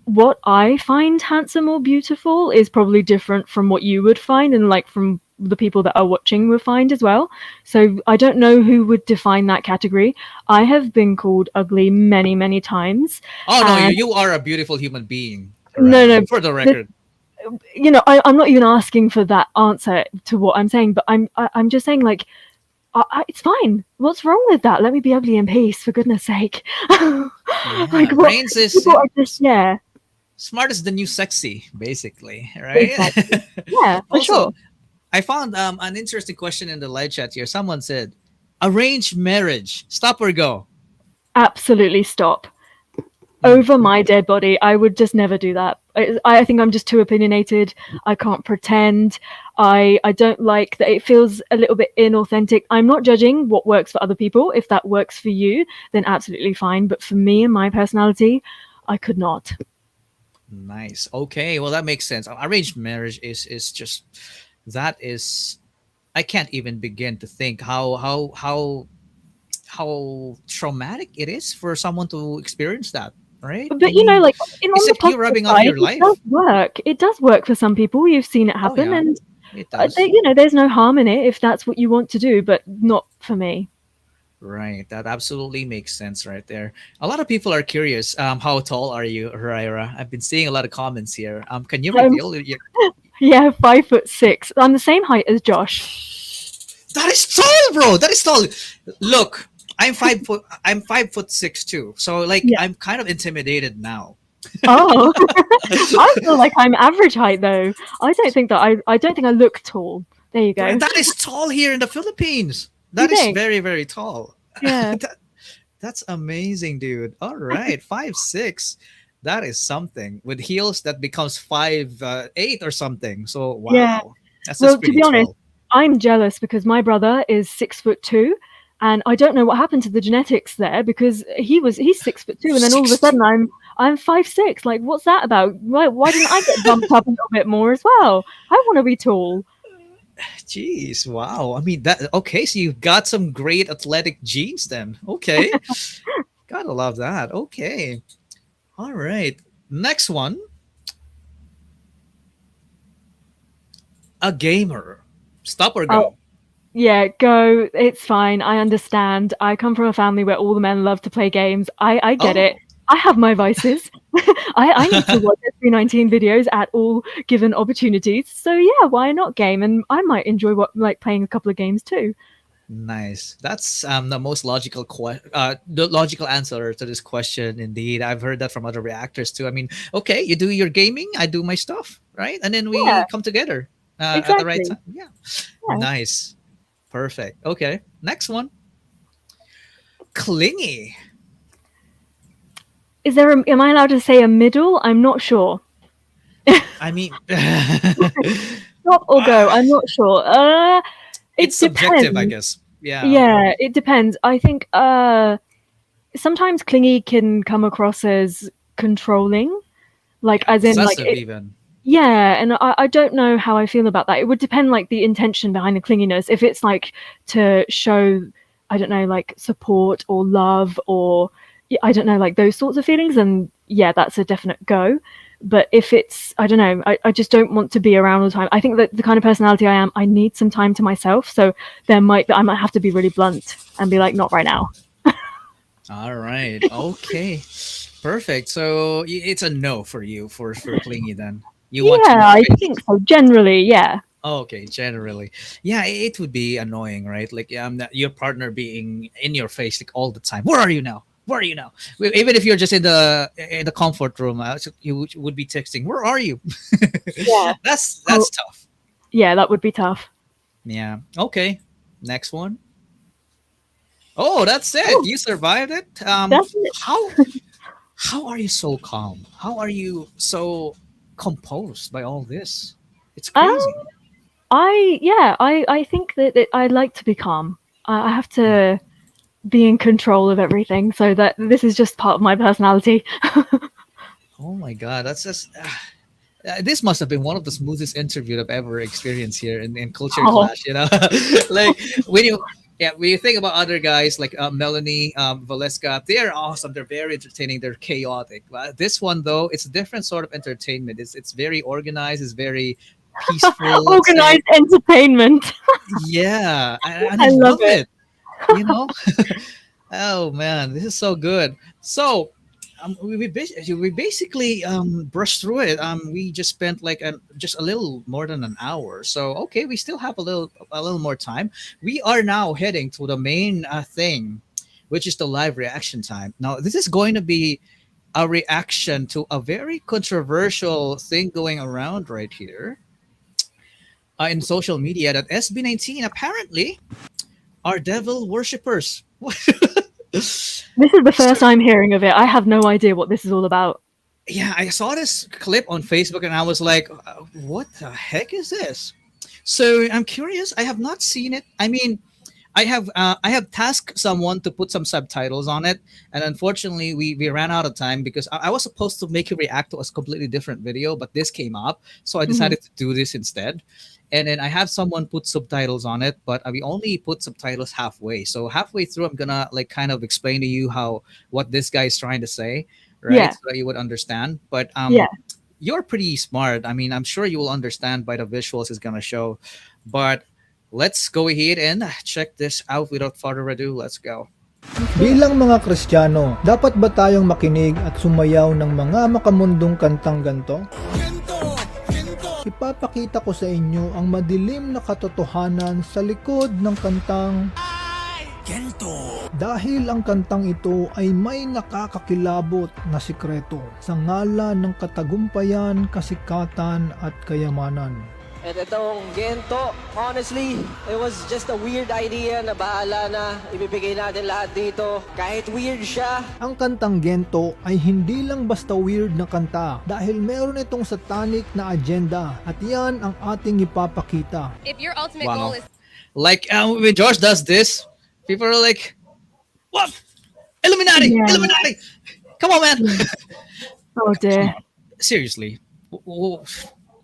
what I find handsome or beautiful is probably different from what you would find and like from the people that are watching would find as well. So I don't know who would define that category. I have been called ugly many, many times.
Oh no, you
And
you are a beautiful human being,
no,
Hurraira.
no,
For the
the,
record.
I'm not even asking for that answer to what I'm saying, but I'm just saying like it's fine. What's wrong with that? Let me be ugly in peace, for goodness sake.
Yeah,
Like what
brains is
people are just yeah,
smart is the new sexy, basically, right?
exactly. Yeah, for
Also,
sure.
I found an interesting question in the live chat here. Someone said, "Arranged marriage, stop or go?"
Absolutely stop.
Mm,
Over my dead body, I would just never do that. I think I'm just too opinionated. I can't pretend. I don't like that it feels a little bit inauthentic. I'm not judging what works for other people. If that works for you, then absolutely fine. But for me and my personality, I could not.
Nice. Okay. Well, that makes sense. Arranged marriage is just that is. I can't even begin to think how traumatic it is for someone to experience that. Right?
But
I mean,
like
it's
on the
like you
positive
rubbing off
side,
your
it
life.
does work. It does work for some people. You've seen it
Oh
happen,
yeah,
and
it does.
there's no harm in it if that's what you want to do, but not for me.
Right. That absolutely makes sense right there. A lot of people are curious. How tall are you, Huraira? I've been seeing a lot of comments here. Can you
Um,
reveal your?
yeah, 5'6". I'm the same height as Josh.
That is tall, bro. That is tall. Look, I'm 5 foot. I'm 5 foot 6 too. So like,
Yeah.
I'm kind of intimidated now.
Oh, I feel like I'm average height though. I don't think I look tall. There you go.
That is tall here in the Philippines.
You
That is
think?
very very tall.
Yeah.
That's amazing, dude. All right, 5'6". That is something with heels that becomes 5'8" or something. So
Yeah.
wow, that's
Well,
just
to
pretty
be honest,
tall.
I'm jealous because my brother is 6'2", and I don't know what happened to the genetics there because he's 6'2", and then all of a
6'2".
sudden I'm 5'6". Like, what's that about? Why didn't I get bumped up a little bit more as well? I want to be tall.
Jeez, wow. I mean that. Okay, so you've got some great athletic genes then. Okay, gotta love that. Okay, all right. Next one, a gamer. Stop or
Oh,
go?
yeah, go. It's fine. I understand. I come from a family where all the men love to play games. I get it.
Oh,
I have my vices. I need to watch SB19 videos at all given opportunities. So yeah, why not game? And I might enjoy like playing a couple of games too.
nice. That's the most logical the logical answer to this question. Indeed, I've heard that from other reactors too. I mean, okay, you do your gaming, I do my stuff, right? And then we
Yeah,
come together at the right
exactly.
time. Yeah,
Yeah.
nice, perfect. Okay, next one, clingy.
Am I allowed to say a middle? I'm not sure.
I mean,
Stop or go? I'm not sure.
it's
It
subjective, I
depends.
guess. Yeah,
Yeah, it depends. I think sometimes clingy can come across as controlling, like
yeah,
as in like
possessive
it,
even.
yeah, and I don't know how I feel about that. It would depend like the intention behind the clinginess. If it's like to show, I don't know, like support or love or I don't know, like those sorts of feelings, then yeah, that's a definite go. But if it's, I don't know, I just don't want to be around all the time. I think that the kind of personality I am, I need some time to myself. So I might have to be really blunt and be like, not right now.
All right. Okay. Perfect. So it's a no for you for clingy then. You want
Yeah,
your
I
space.
think so. Generally, yeah.
Oh, okay, generally. Yeah, it would be annoying, right? Like your partner being in your face like all the time. Where are you now? Where are you now? Even if you're just in the comfort room, so you would be texting, "Where are you?"
Yeah. Oh,
That's tough.
yeah, that would be tough.
Yeah. Okay. Next one. Oh, that's it.
Oh,
You survived it.
that's it.
How how are you so calm? How are you so composed by all this? It's
Um,
crazy.
I think that I like to be calm. I have to be in control of everything, so that this is just part of my personality.
Oh my god, that's just this must have been one of the smoothest interview I've ever experienced here in Culture
Oh,
Clash. You know, like when you think about other guys like Melanie, Valeska, they're awesome. They're very entertaining. They're chaotic. This one though, it's a different sort of entertainment. It's very organized. It's very peaceful. Let's say,
organized entertainment.
yeah, and I
I love
love
it.
it. You know, oh man, this is so good. So we basically brushed through it. We just spent like just a little more than an hour. So okay, we still have a little more time. We are now heading to the main thing, which is the live reaction time. Now this is going to be a reaction to a very controversial thing going around right here in social media that SB19 apparently are devil worshippers.
This is the first I'm hearing of it. I have no idea what this is all about.
yeah, I saw this clip on Facebook and I was like, what the heck is this? So I'm curious. I have not seen it. I mean, I have tasked someone to put some subtitles on it, and unfortunately we ran out of time because I was supposed to make a react to a completely different video, but this came up, so I
Mhm.
decided to do this instead. And then I have someone put subtitles on it, but we only put subtitles halfway. So halfway through, I'm gonna like kind of explain to you how what this guy is trying to say, right?
Yeah,
So that you would understand. But
yeah.
you're pretty smart. I mean, I'm sure you will understand by the visuals it's gonna show. But let's go ahead and check this out without further ado. Let's go.
Bilang mga Kristiyano, dapat ba tayong makinig at sumayaw ng mga makamundong kantang ganto? Ipapakita ko sa inyo ang madilim na katotohanan sa likod ng kantang dahil ang kantang ito ay may nakakakilabot na sikreto sa ngalan ng katagumpayan, kasikatan at kayamanan.
At itong Gento, honestly, it was just a weird idea na bahala na ibibigay natin lahat dito. Kahit weird siya.
Ang kantang Gento ay hindi lang basta weird na kanta dahil meron itong satanic na agenda at yan ang ating ipapakita.
If your ultimate
Wow.
goal is
Like when Josh does this, people are like, "What? Illuminati!
Yeah.
Illuminati! Come on, man!
Oh dear.
Seriously,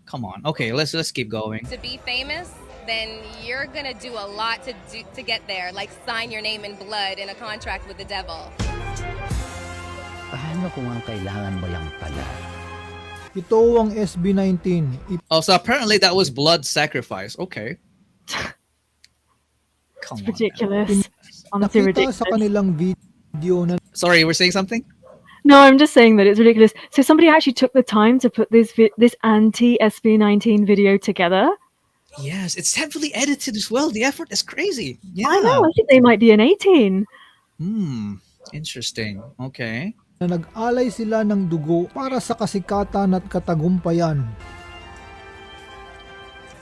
come on. Okay, let's keep going."
to be famous, then you're gonna do a lot to get there, like sign your name in blood in a contract with the devil.
Paano kung ang kailangan mo lang pala?
Ito ang SB19.
Also, apparently that was blood sacrifice. Okay. Come on, man.
Ridiculous. Honestly,
Nakita
ridiculous.
sa kanilang video na
Sorry, you were saying something?
No, I'm just saying that it's ridiculous. So somebody actually took the time to put this anti SB19 video together.
Yes, it's heavily edited as well. The effort is crazy. Yeah.
I know. I think they might be an 18.
Interesting. Okay.
na nag-alay sila ng dugo para sa kasikatan at katagumpayan.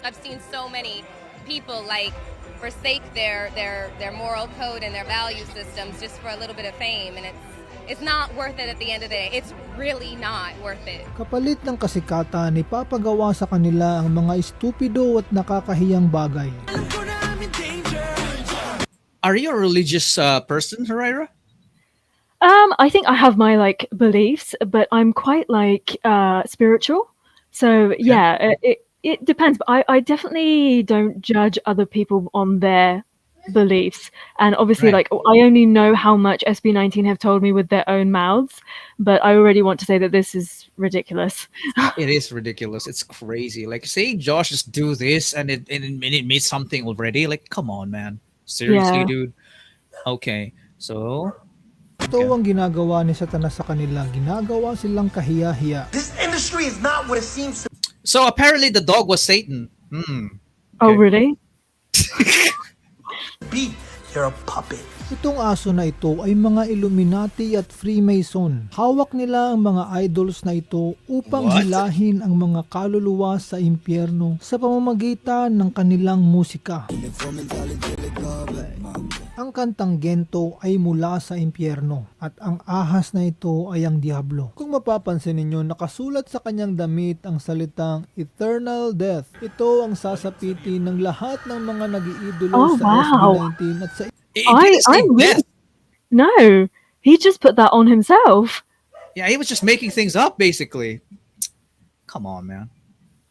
I've seen so many people like forsake their moral code and their value systems just for a little bit of fame, and it's not worth it at the end of the day. It's really not worth it.
Kapalit ng kasikatan, ipapagawa sa kanila ang mga estupido at nakakahiyang bagay.
Are you a religious person, Hurraira?
I think I have my like beliefs, but I'm quite like spiritual. So yeah, it depends. But I definitely don't judge other people on their beliefs. And obviously,
Right.
like I only know how much SB19 have told me with their own mouths, but I already want to say that this is ridiculous.
It is ridiculous. It's crazy. Like, say Josh just do this and it made something already. Like, come on, man. Seriously,
Yeah.
dude. Okay, so
Ito ang ginagawa ni Satanas sa kanila. Ginagawa silang kahiya-hiya.
This industry is not what it seems to
so apparently the dog was Satan.
Oh really?
be. You're a puppet.
Itong aso na ito ay mga Illuminati at Freemason. Hawak nila ang mga idols na ito upang
What?
hilahin ang mga kaluluwa sa impyerno sa pamamagitan ng kanilang musika. Ang kantang Gento ay mula sa impyerno at ang ahas na ito ay ang Diablo. Kung mapapansin ninyo, nakasulat sa kanyang damit ang salitang Eternal Death. Ito ang sasapitin ng lahat ng mga nag-iidolo
Oh,
sa
wow.
SB19 at sa
it didn't say
I'm
death.
No, he just put that on himself.
Yeah, he was just making things up basically. Come on, man.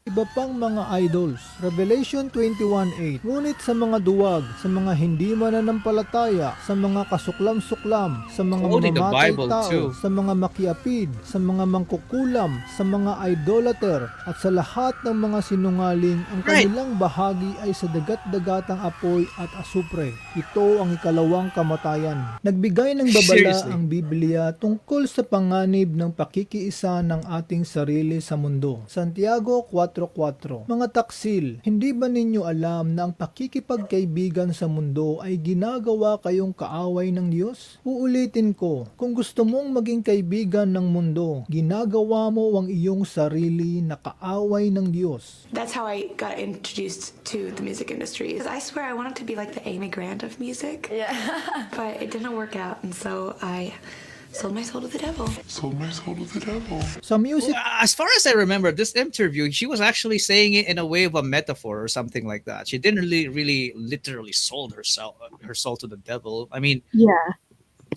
iba pang mga idols. Revelation 21:8. Ngunit sa mga duwag, sa mga hindi mananampalataya, sa mga kasuklam-suklam, sa mga
Quoting the
mamamatay
Bible,
tao,
too.
sa mga makiapid, sa mga mangkukulam, sa mga idolater, at sa lahat ng mga sinungaling, ang
Right.
kanilang bahagi ay sa dagat-dagatang apoy at asupre. Ito ang ikalawang kamatayan. Nagbigay ng babala
Seriously?
ang Biblia tungkol sa panganib ng pakikiisa ng ating sarili sa mundo. Santiago 4:4. Mga taksil, hindi ba ninyo alam na ang pakikipagkaibigan sa mundo ay ginagawa kayong kaaway ng Diyos? Uulitin ko, kung gusto mong maging kaibigan ng mundo, ginagawa mo ang iyong sarili na kaaway ng Diyos.
That's how I got introduced to the music industry. 'Cause I swear I wanted to be like the Amy Grant of music. Yeah. But it didn't work out, and so I sold my soul to the devil.
Sa music
As far as I remember, this interview, she was actually saying it in a way of a metaphor or something like that. She didn't really literally sold her soul to the devil. I mean,
Yeah,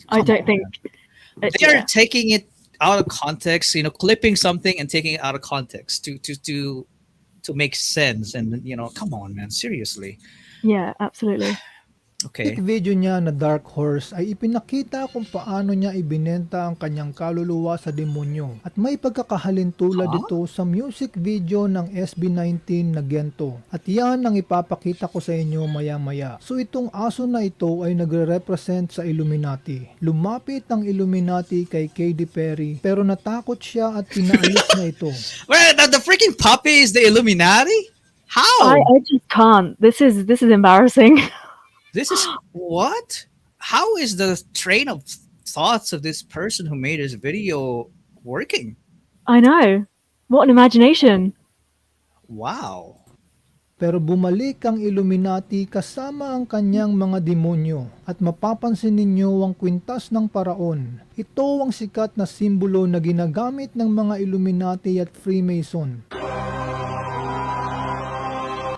I
come
don't
on,
think
man. They're
yeah.
taking it out of context, clipping something and taking it out of context to make sense. And come on, man, seriously.
Yeah, absolutely.
Okay.
video niya na Dark Horse ay ipinakita kung paano niya ibinenta ang kanyang kaluluwa sa demonyo at may pagkakahalintulad dito sa music video ng SB19 na Gento at yan ang ipapakita ko sa inyo maya maya. So itong aso na ito ay nagre-represent sa Illuminati. Lumapit ang Illuminati kay Katy Perry pero natakot siya at pinaalis na ito.
Well, the freaking puppy is the Illuminati? How?
I just can't. This is embarrassing.
This is what? How is the train of thoughts of this person who made this video working?
I know. What an imagination.
Wow.
Pero bumalik ang Illuminati kasama ang kanyang mga demonyo at mapapansin ninyo ang kwintas ng paraon. Ito ang sikat na simbolo na ginagamit ng mga Illuminati at Freemason.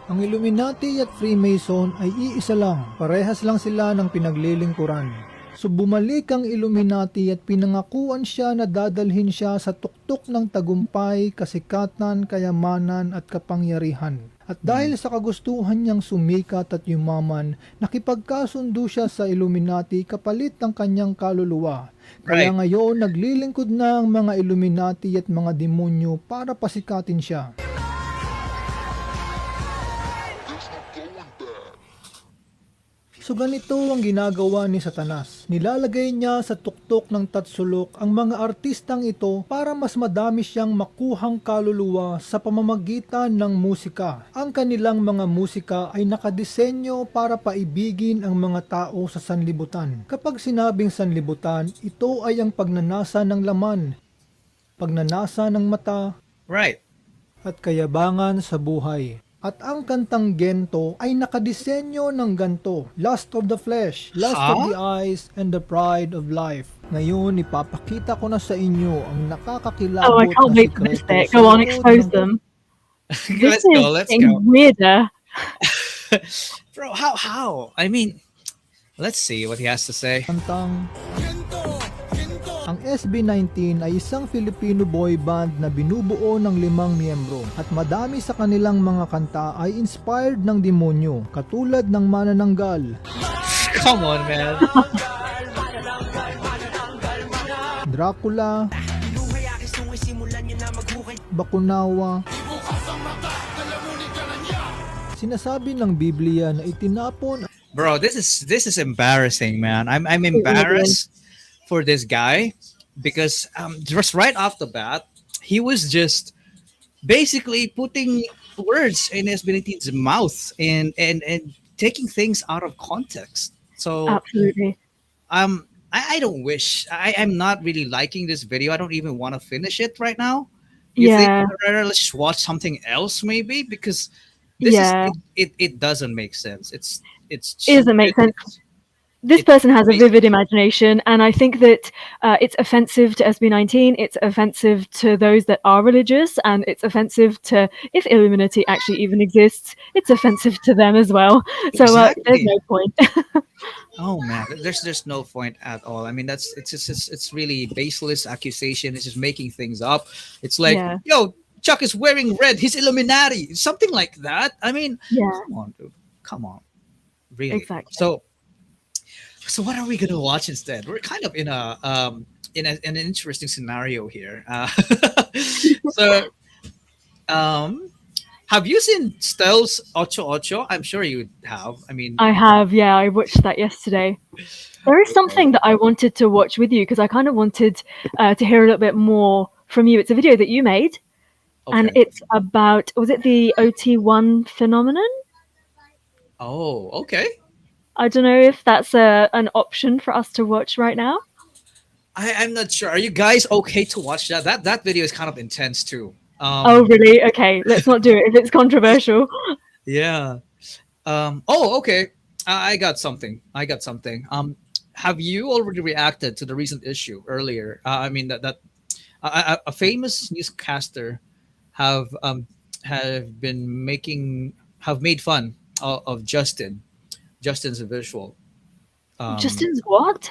Ang Illuminati at Freemason ay iisa lang, parehas lang sila ng pinaglilingkuran. So bumalik ang Illuminati at pinangakuan siya na dadalhin siya sa tuktok ng tagumpay, kasikatan, kayamanan at kapangyarihan. At dahil sa kagustuhan niyang sumikat at yumaman, nakipagkasundo siya sa Illuminati kapalit ng kanyang kaluluwa. Kaya ngayon naglilingkod na ang mga Illuminati at mga demonyo para pasikatin siya. So ganito ang ginagawa ni Satanas. Nilalagay niya sa tuktok ng tatsulok ang mga artistang ito para mas madami siyang makuhang kaluluwa sa pamamagitan ng musika. Ang kanilang mga musika ay nakadisenyo para paibigin ang mga tao sa sanlibutan. Kapag sinabing sanlibutan, ito ay ang pagnanasa ng laman, pagnanasa ng mata, at kayabangan sa buhay. At ang kantang Gento ay nakadisenyo ng ganto, lust of the flesh, lust of the eyes, and the pride of life. Ngayon, ipapakita ko na sa inyo ang nakakakilabot
I can't wait for this bit. Go on, expose them.
Let's go.
Weirder.
Bro, how? I mean, let's see what he has to say.
Ang SB19 ay isang Filipino boy band na binubuo ng 5 miyembro at madami sa kanilang mga kanta ay inspired ng demonyo, katulad ng Manananggal.
Come on, man.
Dracula, Bakunawa. Sinasabi ng Biblia na itinapon.
Bro, this is embarrassing, man. I'm embarrassed for this guy because just right off the bat, he was just basically putting words in SB19's mouth and taking things out of context. So
absolutely.
I don't wish. I'm not really liking this video. I don't even want to finish it right now.
Yeah.
Let's just watch something else maybe because this it doesn't make sense. It
doesn't make sense. This person has a vivid imagination, and I think that it's offensive to SB19, it's offensive to those that are religious, and it's offensive to, if Illuminati actually even exists, it's offensive to them as well. So there's no point.
Oh man, there's no point at all. I mean, it's really baseless accusation. It's just making things up. It's like, yo, Chuck is wearing red. He's Illuminati. Something like that. I mean, come on, dude. Come on. Really.
Exactly.
So what are we gonna watch instead? We're kind of in an interesting scenario here. Have you seen Stell's 88? I'm sure you have. I mean,
I have. Yeah, I watched that yesterday. There is something that I wanted to watch with you because I kind of wanted to hear a little bit more from you. It's a video that you made, and it's about, was it the OT1 phenomenon?
Oh, okay.
I don't know if that's an option for us to watch right now.
I'm not sure. Are you guys okay to watch that? That video is kind of intense too.
Oh, really? Okay, let's not do it if it's controversial.
Yeah. Oh, okay. I got something. have you already reacted to the recent issue earlier? I mean that a famous newscaster have been making have made fun of Justin's visual. Um,
Justin's what?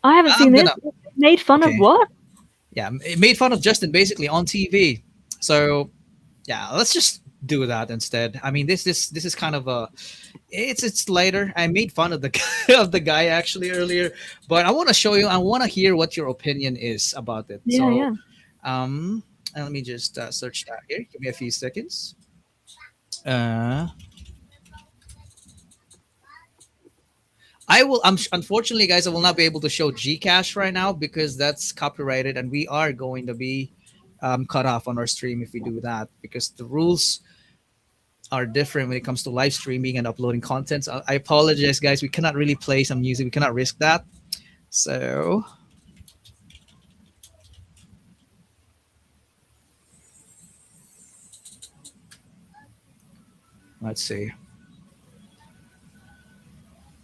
I haven't
I'm
seen this.
gonna
Made fun of
okay,
what?
yeah, it made fun of Justin basically on TV. So yeah, let's just do that instead. I mean, this is kind of a it's later. I made fun of the of the guy actually earlier, but I want to show you. I want to hear what your opinion is about it.
Yeah,
So
yeah.
let me just search that here. Give me a few seconds. Uh, I will. Unfortunately, guys, I will not be able to show Gcash right now because that's copyrighted, and we are going to be cut off on our stream if we do that because the rules are different when it comes to live streaming and uploading content. So I apologize, guys. We cannot really play some music. We cannot risk that. So let's see.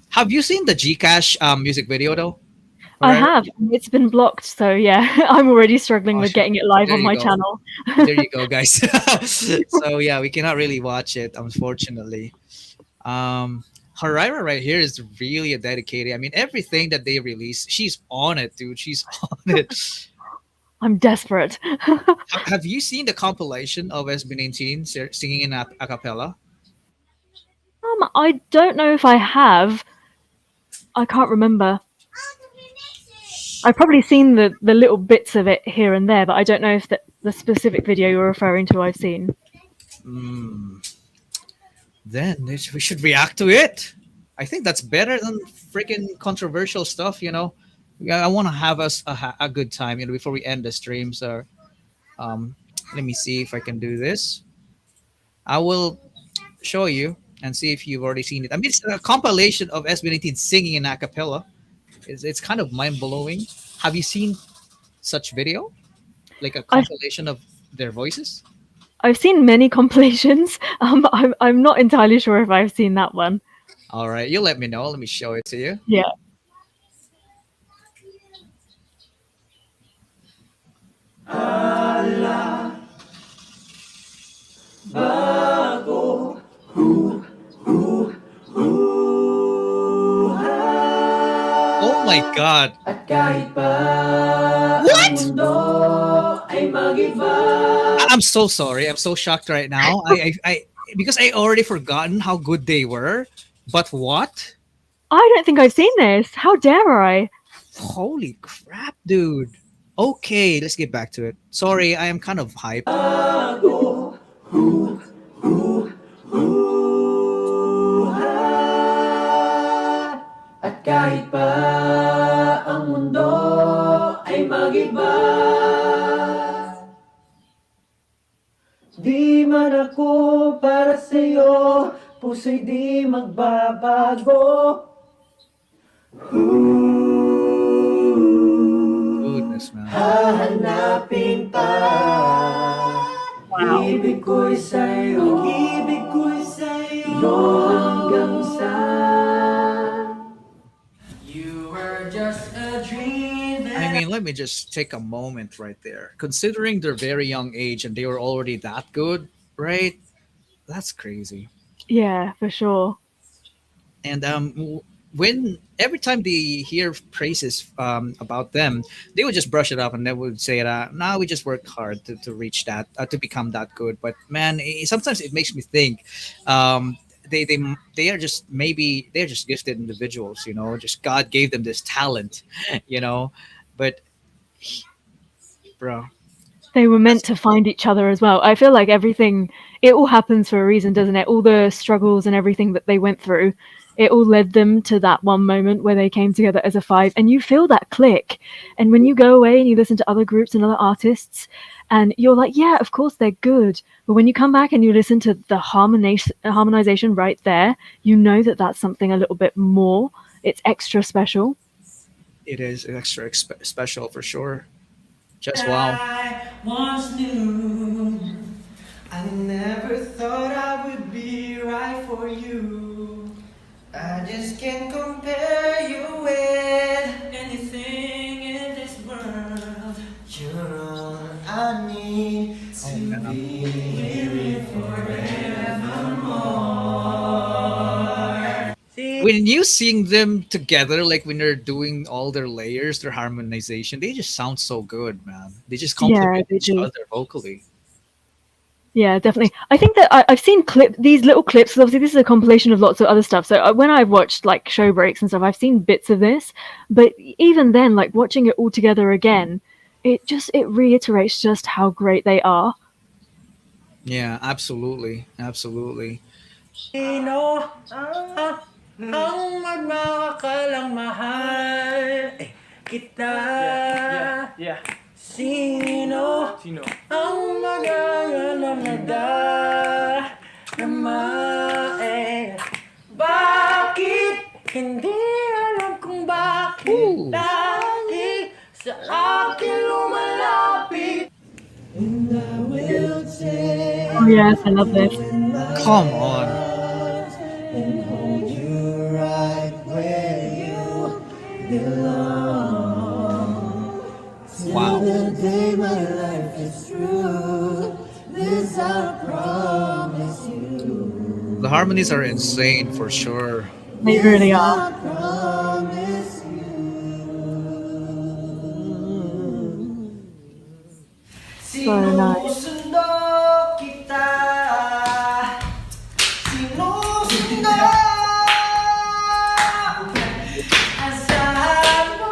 Have you seen the Gcash music video though?
I
Right.
have. It's been blocked, so yeah, I'm already struggling with
Gosh,
getting it live
there
on
you
my
go.
channel.
There you go, guys. So yeah, we cannot really watch it, unfortunately. Hurraira right here is really a dedicated. I mean, everything that they release, she's on it, dude. She's on it.
I'm desperate.
Have you seen the compilation of SB19 singing in acapella?
I don't know if I have. I can't remember. I've probably seen the little bits of it here and there, but I don't know if the specific video you're referring to I've seen.
Then we should react to it. I think that's better than freaking controversial stuff, you know. Yeah, I want to have us a good time, you know, before we end the stream. So, um, let me see if I can do this. I will show you and see if you've already seen it. I mean, it's a compilation of SB19 singing in acapella. It's kind of mind blowing. Have you seen such video? Like a
I've
compilation of their voices?
I've seen many compilations. I'm not entirely sure if I've seen that one.
All right, you let me know. Let me show it to you.
Yeah.
Oh my god. I'm so sorry. I'm so shocked right now. I because I already forgotten how good they were. But what?
I don't think I've seen this. How dare I?
Holy crap, dude. Okay, let's get back to it. Sorry, I am kind of hyped.
At kahit pa ang mundo ay mag-iba, di man ako para sa'yo, puso'y di magbabago.
Goodness, man.
Hahanapin pa. Ibig ko'y sa'yo, ibig ko'y sa'yo, hanggang sa you were just a dream.
I mean, let me just take a moment right there. Considering their very young age and they were already that good, right? That's crazy.
Yeah, for sure.
And when every time they hear praises about them, they would just brush it off and they would say that, "No, we just worked hard to reach that, to become that good." But man, sometimes it makes me think, they are just maybe they're just gifted individuals, you know. Just God gave them this talent, you know. But bro,
They were meant to find each other as well. I feel like it all happens for a reason, doesn't it? All the struggles and everything that they went through, it all led them to that one moment where they came together as a five, and you feel that click. And when you go away and you listen to other groups and other artists, and you're like, yeah, of course they're good. But when you come back and you listen to the harmonization right there, you know that that's something a little bit more. It's extra special.
it is extra special for sure. Just wow.
I once knew I never thought I would be right for you. I just can't compare
when you sing them together, like when they're doing all their layers, their harmonization, they just sound so good, man. They just
Yeah,
complement
they
each
do.
other vocally.
Yeah, definitely. I think that I've seen these little clips. 'Cause obviously, this is a compilation of lots of other stuff. So when I've watched like show breaks and stuff, I've seen bits of this. But even then, like watching it all together again, it reiterates just how great they are.
Yeah, absolutely, absolutely.
Sino ang magmakakalang mahal kita? Yeah. Sino ang magagalamada bakit hindi alam kung bakit
Ooh.
lagi sa akin lumalapit? And I will take
Oh yes, I love this.
Come on.
and hold you right where you belong.
Wow.
Till the day my life is through, this I promise you.
The harmonies are insane for sure.
They really are.
I promise you.
So nice.
Sinusundo kita. Sinusundo. Asahan mo.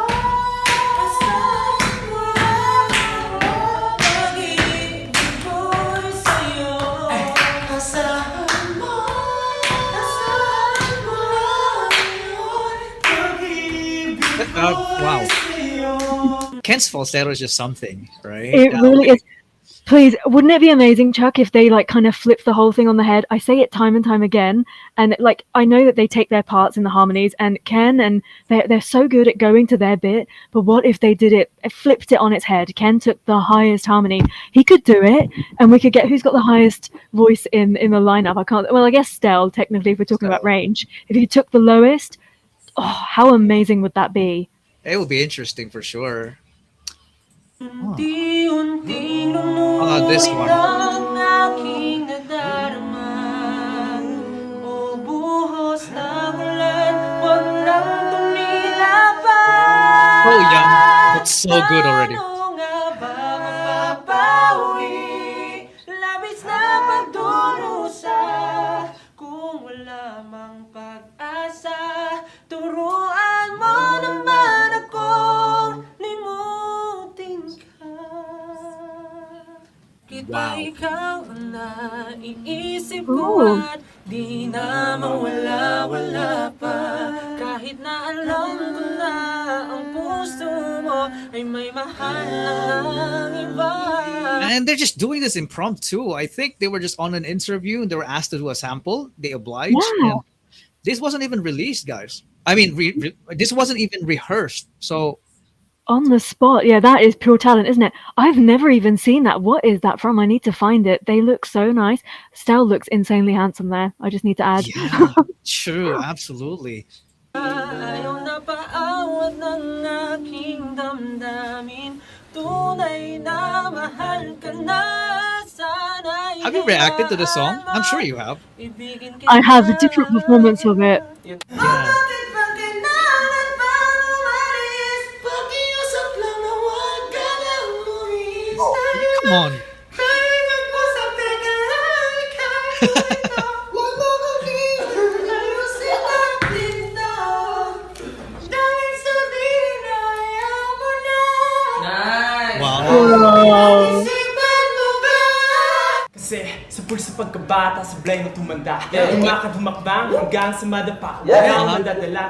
Pag-ibig ko'y sa'yo. Asahan mo. Pag-ibig
Wow.
ko'y sa'yo.
Ken's falsetto is just something, right?
It really is. Please, wouldn't it be amazing, Chuck, if they like kind of flip the whole thing on the head? I say it time and time again, and like I know that they take their parts in the harmonies, and Ken and they're so good at going to their bit. But what if they did it, flipped it on its head? Ken took the highest harmony. He could do it, and we could get who's got the highest voice in the lineup. I can't. Well, I guess Stell, technically, if we're talking about range. If he took the lowest, oh, how amazing would that be?
It will be interesting for sure.
Unti-unting
This one.
ang aking nadarama. O buhos ng ulan, huwag nang tumila pa.
Oh, yeah. That's so good already.
Paano nga ba mapapawi? Labis na pagdurusa. Kung wala mang pag-asa, turuan mo naman akong limutin ka. Kita
Wow.
ikaw ang naiisip
Ooh.
ko at di na mawala-wala pa. Kahit na alam ko na ang puso mo ay may mahal ng iba.
And they're just doing this impromptu. I think they were just on an interview and they were asked to do a sample. They obliged.
Yeah.
And this wasn't even released, guys. I mean, this wasn't even rehearsed. So
On the spot. Yeah, that is pure talent, isn't it? I've never even seen that. What is that from? I need to find it. They look so nice. Stell looks insanely handsome there. I just need to add.
yeah, true, absolutely.
Ayaw na paawat ng aking damdamin. Tunay na mahal ka na. Sana'y
Have you reacted to the song? I'm sure you have.
ibigin kita.
I have a different performance of it.
Yeah.
Bakit ba kailangan pa umalis? Pakiusap lang na huwag ka nang lumis.
Come on.
Tayo nag-usap, teka lang, ikaw ito. Huwag mo kami ayusin natin to. Dahil sabihin na ayaw mo na.
Wow.
Isipan mo ba?
Kasi sa pulsa pagkabata, sa blind na tumanda. Umakad humakbang hanggang sa madapa. Huwag kang madadala.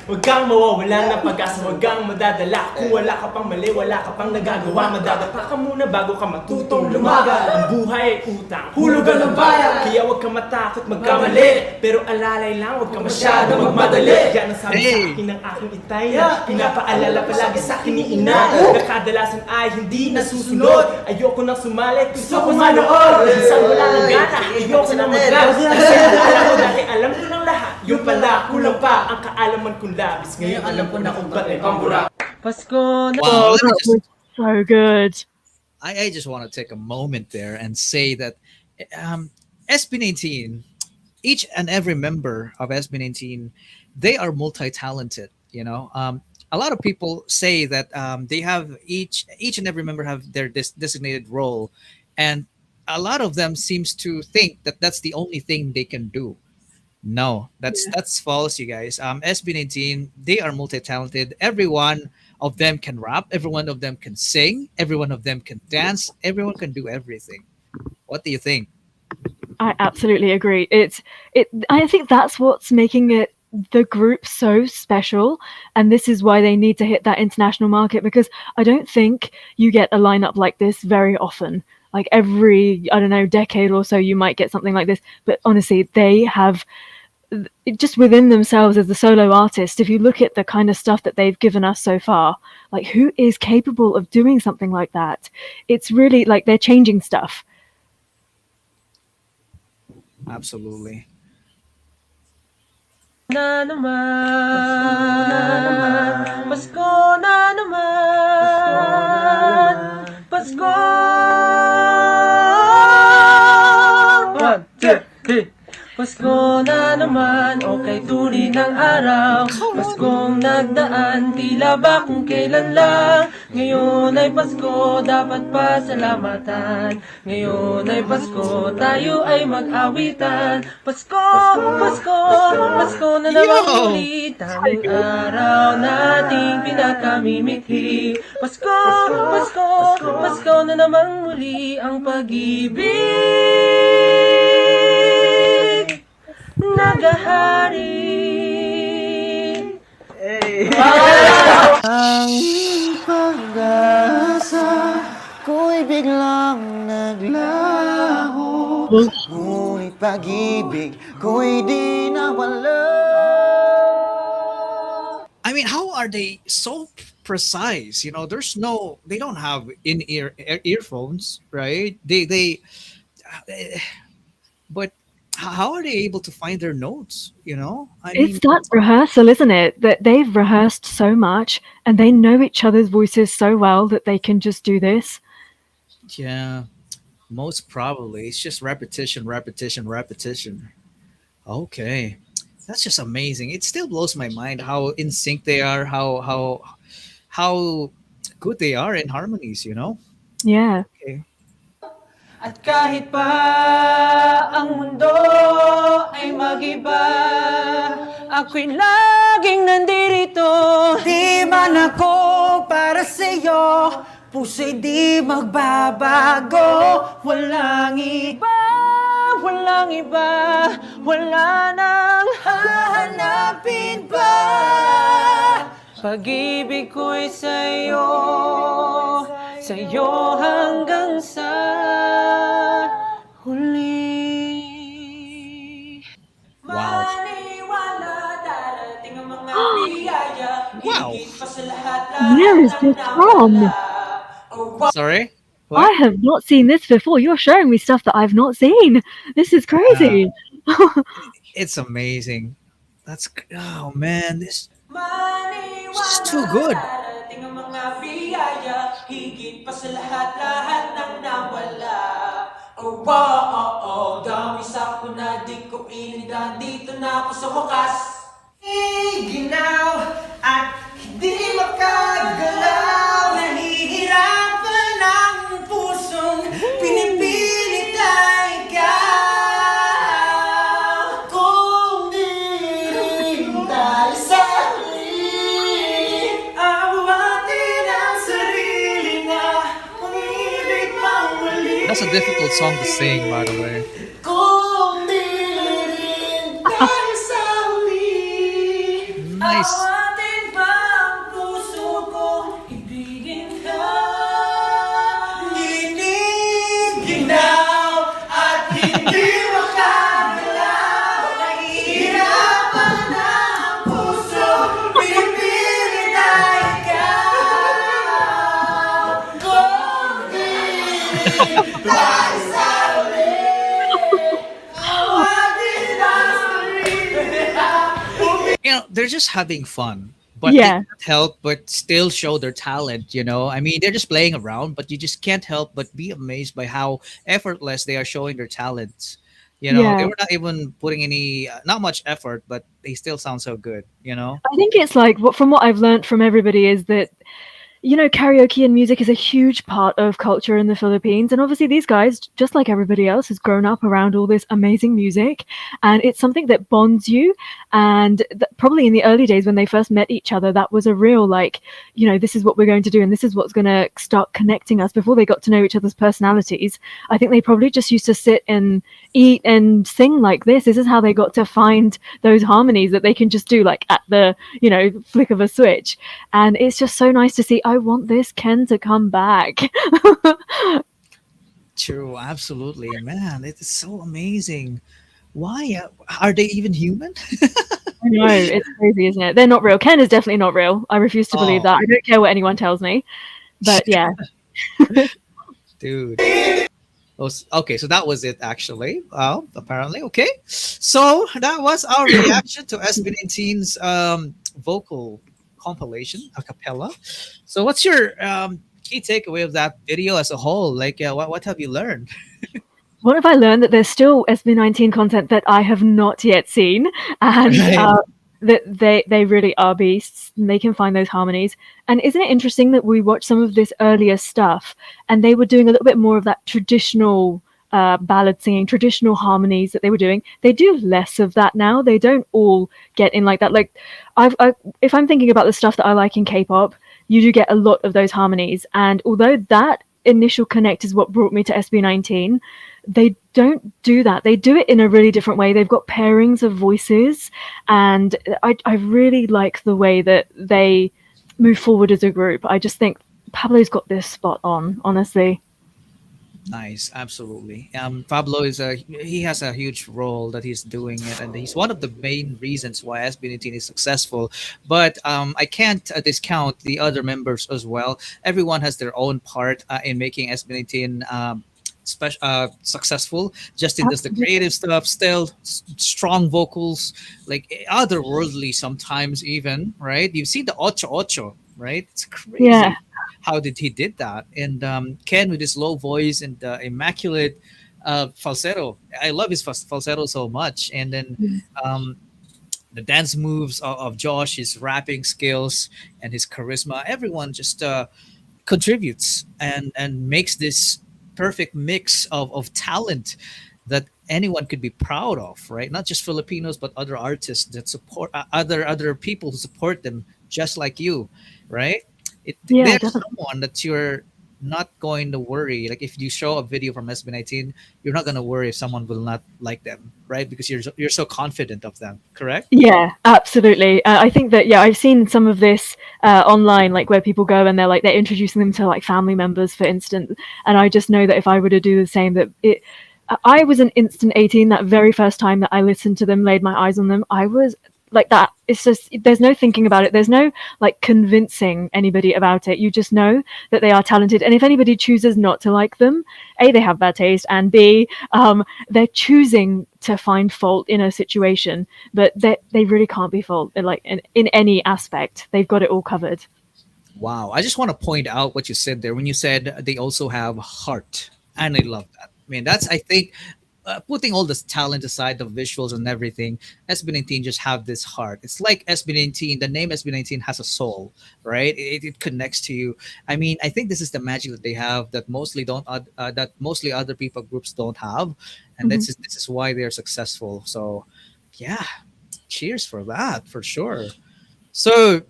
Huwag kang mawawala ng pag-asa. Huwag kang madadala. Kung wala ka pang mali, wala ka pang nagagawa. Madadapa ka muna bago ka matutong lumaga. Ang buhay ay utang, hulugan ng bayan. Kaya huwag kang matakot magkamali. Pero alalay lang, huwag kang masyado magmadali. Yan ang sabi sa akin ng aking itay na pinapaalala palagi sa akin ni ina. Na kadalasan ay hindi nasusunod. Ayoko nang sumali, gusto ko manood. Minsan wala nang gana, ayoko nang mag-vlog. Kasi alam ko dahil alam ko ng lahat. Yung pala, kulang pa ang kaalaman kong labis. Ngayon alam ko na kung ba't may pambura.
Pasko na.
Wow. Let me
That
just,
was so good.
I just want to take a moment there and say that SB19, each and every member of SB19, they are multi-talented. A lot of people say that they have each and every member have their designated role, and a lot of them seems to think that that's the only thing they can do. No, that's false, you guys. SB19, they are multi-talented. Every one of them can rap. Every one of them can sing. Every one of them can dance. Everyone can do everything. What do you think?
I absolutely agree. I think that's what's making it the group so special, and this is why they need to hit that international market, because I don't think you get a lineup like this very often. Like every, I don't know, decade or so you might get something like this, but honestly, they have just within themselves as the solo artist, if you look at the kind of stuff that they've given us so far, like who is capable of doing something like that? It's really like they're changing stuff.
Absolutely.
Na naman, Pasko na naman, Pasko. 1, 2, 3. Pasko na naman, okay tuloy ng araw. Paskong nagdaan, tila ba kung kailan lang. Ngayon ay Pasko, dapat pasalamatan. Ngayon ay Pasko, tayo ay mag-awitan. Pasko, Pasko, Pasko na naman ulit. Tanging araw nating pinakamimithi. Pasko, Pasko, Pasko na naman muli ang pag-ibig. Nagahari.
Ang pag-asa ko'y biglang naglaho, ngunit pag-ibig ko'y di nawala.
I mean, how are they so precise? They don't have earphones, right? But how are they able to find their notes?
It's that rehearsal, isn't it? That they've rehearsed so much and they know each other's voices so well that they can just do this.
Yeah, most probably it's just repetition, repetition, repetition. Okay, that's just amazing. It still blows my mind how in sync they are, how good they are in harmonies.
Yeah.
Okay.
At kahit pa ang mundo ay mag-iba, ako'y laging nandito.
Di man ako para sa'yo, puso'y di magbabago.
Walang iba, walang iba, wala nang hahanapin pa. Pag-ibig ko'y sa'yo, sa'yo hanggang sa huli.
Wow.
Maniwala, darating ang mga biyaya,
Wow.
higit pa sa lahat
Where is this from?
Sorry.
I have not seen this before. You're showing me stuff that I've not seen. This is crazy.
It's amazing. Oh man, this is too good.
Darating ang mga biyaya, higit pa sa lahat ng nawala. Oh, dami sa ko na di ko inidan, dito na ako sa wakas. Ginaw at hindi makagalaw, nahihirapan ang pusong pinipilit na ikaw. Kung di rin tayo sa huli, awatin ang sarili na umibig pang muli.
That's a difficult song to sing, by the way.
Kung di rin tayo sa huli,
Nice.
awatin pa ang puso ko, ibigin ka. Ginaw at hindi makagalaw, nahihirapan na ang puso, pinipilit na ikaw. Kung di rin tayo sa huli, awatin ang sarili na
They're just having fun, but
Yeah.
they can't help but still show their talent. I mean, they're just playing around, but you just can't help but be amazed by how effortless they are showing their talents. You know, they
Yeah.
were not even putting any, not much effort, but they still sound so good. You know.
I think it's like from what I've learned from everybody is that karaoke and music is a huge part of culture in the Philippines. And obviously, these guys, just like everybody else, has grown up around all this amazing music. And it's something that bonds you. And probably in the early days when they first met each other, that was a real, like, this is what we're going to do. And this is what's going to start connecting us before they got to know each other's personalities. I think they probably just used to sit and eat and sing like this. This is how they got to find those harmonies that they can just do, like, at the, flick of a switch. And it's just so nice to see. I want this Ken to come back.
True, absolutely, man. It is so amazing. Why are they even human?
I know, it's crazy, isn't it? They're not real. Ken is definitely not real. I refuse to believe
Oh,
that. I don't care what anyone tells me. But yeah.
dude. Oh, okay, so that was it actually. Well, apparently, okay. So that was our reaction to SB19's vocal compilation, Acapella. So what's your key takeaway of that video as a whole? Like, what have you learned?
What have I learned? That there's still SB19 content that I have not yet seen, and
Right.
that they really are beasts, and they can find those harmonies. And isn't it interesting that we watched some of this earlier stuff, and they were doing a little bit more of that traditional ballad singing, traditional harmonies that they were doing. They do less of that now. They don't all get in like that. Like, if I'm thinking about the stuff that I like in K-pop, you do get a lot of those harmonies. And although that initial connect is what brought me to SB19, they don't do that. They do it in a really different way. They've got pairings of voices, and I really like the way that they move forward as a group. I just think Pablo's got this spot on, honestly.
Nice, absolutely. Pablo he has a huge role that he's doing it, and he's one of the main reasons why SB19 is successful. But I can't discount the other members as well. Everyone has their own part in making SB19 successful. Justin does the creative stuff, still strong vocals, like otherworldly sometimes even, right? You've seen the Ocho Ocho, right? It's crazy.
Yeah.
How did he did that? And Ken with his low voice and immaculate falsetto. I love his falsetto so much. And then the dance moves of Josh, his rapping skills and his charisma. Everyone just contributes and makes this perfect mix of talent that anyone could be proud of, right? Not just Filipinos, but other artists that support other people who support them, just like you, right?
Yeah,
There's
definitely.
someone that you're not going to worry. Like if you show a video from SB19, you're not going to worry if someone will not like them, right? Because you're so confident of them, correct?
Yeah, absolutely. I think that, yeah, I've seen some of this online, like where people go and they're introducing them to like family members, for instance. And I just know that if I were to do the same, I was an instant 18 that very first time that I listened to them, laid my eyes on them. I was like that. It's just, there's no thinking about it. There's no like convincing anybody about it. You just know that they are talented. And if anybody chooses not to like them, A, they have bad taste, and B, they're choosing to find fault in a situation, but they really can't be fault like in any aspect. They've got it all covered.
Wow. I just want to point out what you said there when you said they also have heart. And I love that. I mean, that's, I think, putting all this talent aside, the visuals and everything, SB19 just have this heart. It's like SB19, the name SB19 has a soul, right? It connects to you. I mean, I think this is the magic that they have that mostly other people groups don't have. And this is why they're successful. So yeah, cheers for that, for sure. So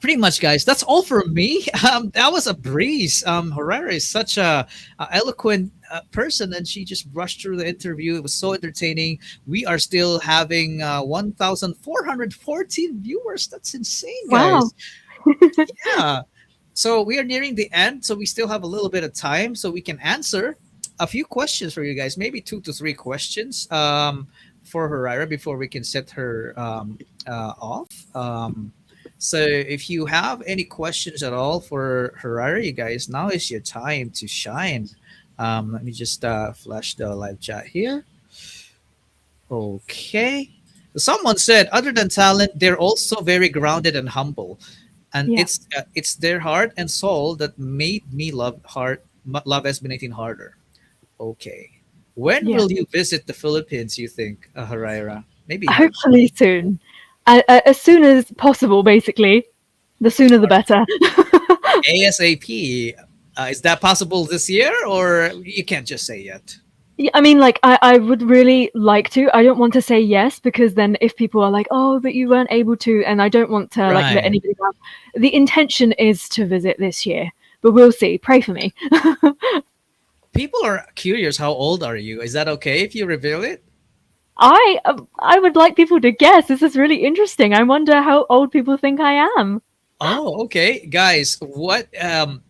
pretty much, guys, that's all for me. That was a breeze. Herrera is such a eloquent person, and she just brushed through the interview. It was so entertaining. We are still having 1,414 viewers. That's insane,
Wow.
guys. Yeah. So we are nearing the end, so we still have a little bit of time, so we can answer a few questions for you guys, maybe 2 to 3 questions for Herrera before we can set her off. So if you have any questions at all for Herrera, you guys, now is your time to shine. Let me just flash the live chat here. Okay. Someone said, other than talent, they're also very grounded and humble, and
Yeah.
it's their heart and soul that made me love SB19 harder. Okay. When
Yeah.
will you visit the Philippines, you think, Hurraira? Maybe
Hopefully soon. As soon as possible, basically. The sooner the better.
ASAP. Is that possible this year, or you can't just say yet?
Yeah, I mean, like, I would really like to. I don't want to say yes because then if people are like, oh, but you weren't able to, and I don't want to like let
Right.
anybody down. The intention is to visit this year, but we'll see. Pray for me.
People are curious. How old are you? Is that okay if you reveal it?
I would like people to guess. This is really interesting. I wonder how old people think I am.
Oh, okay, guys. What? How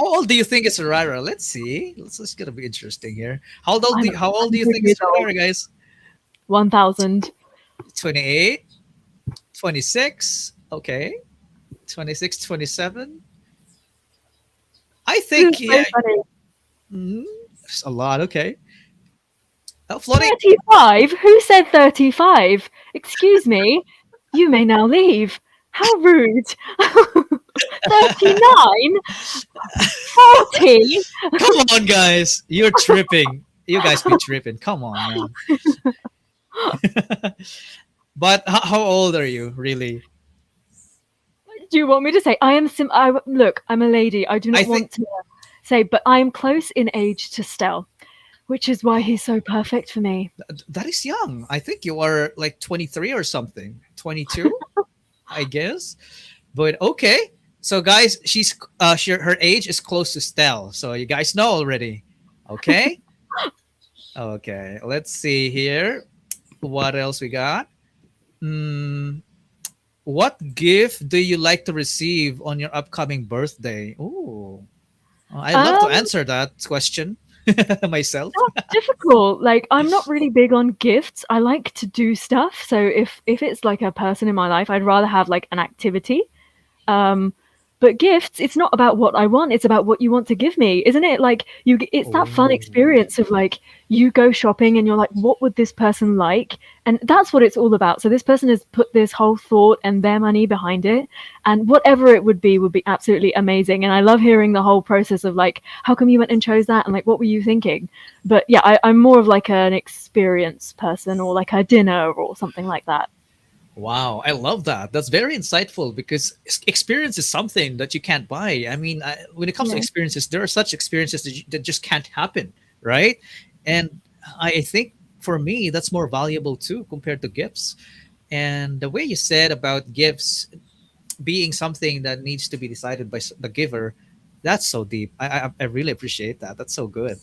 old do you think is Hurraira? Let's see. Let's gonna be interesting here. How old do you think is Hurraira, guys?
1,000.
28, 26. Okay, 26, 27. I think
This is so
yeah.
funny.
There's a lot. Okay. Floating.
35? Who said 35? Excuse me. You may now leave. How rude. 39? 40?
Come on, guys. You're tripping. You guys be tripping. Come on, man. But how old are you, really?
Do you want me to say? Look, I'm a lady. I do not want to say, but I am close in age to Stell, which is why he's so perfect for me.
That is young. I think you are like 23 or something. 22, I guess. But okay. So guys, her age is close to Stell. So you guys know already. Okay? Okay. Let's see here. What else we got? What gift do you like to receive on your upcoming birthday? Ooh. I'd love to answer that question myself.
That's difficult. Like, I'm not really big on gifts. I like to do stuff. So if it's like a person in my life, I'd rather have like an activity. But gifts, it's not about what I want, it's about what you want to give me, isn't it? Like, it's that fun experience of like, you go shopping and you're like, what would this person like? And that's what it's all about. So this person has put this whole thought and their money behind it, and whatever it would be absolutely amazing. And I love hearing the whole process of like, how come you went and chose that, and like, what were you thinking? But yeah, I'm more of like an experience person, or like a dinner or something like that.
Wow, I love that. That's very insightful because experience is something that you can't buy. I mean, when it comes to experiences, there are such experiences that just can't happen, right? And I think for me, that's more valuable too compared to gifts. And the way you said about gifts being something that needs to be decided by the giver, that's so deep. I really appreciate that. That's so good.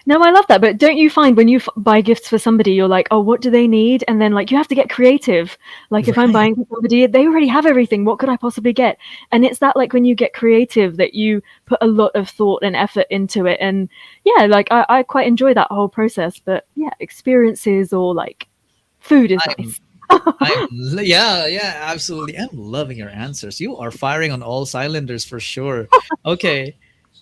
No, I love that. But don't you find when you buy gifts for somebody, you're like, oh, what do they need? And then like you have to get creative. Like if I'm buying for somebody, they already have everything. What could I possibly get? And it's that like when you get creative that you put a lot of thought and effort into it. And yeah, like I quite enjoy that whole process. But yeah, experiences or like food is nice.
Yeah, absolutely. I'm loving your answers. You are firing on all cylinders for sure. Okay.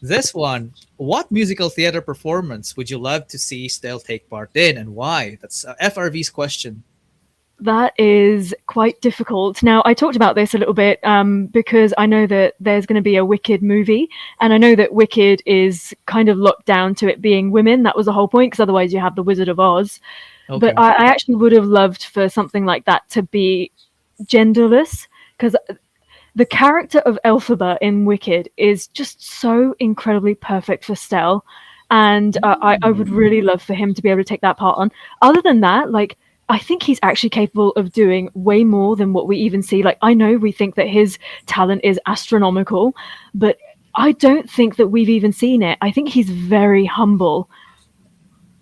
This one, what musical theater performance would you love to see Stell take part in, and why? That's FRV's question.
That is quite difficult. Now, I talked about this a little bit because I know that there's going to be a Wicked movie, and I know that Wicked is kind of locked down to it being women. That was the whole point, because otherwise you have the Wizard of Oz.
Okay.
But I actually would have loved for something like that to be genderless, because the character of Elphaba in Wicked is just so incredibly perfect for Stell, and I would really love for him to be able to take that part on. Other than that, like, I think he's actually capable of doing way more than what we even see. Like, I know we think that his talent is astronomical, but I don't think that we've even seen it. I think he's very humble.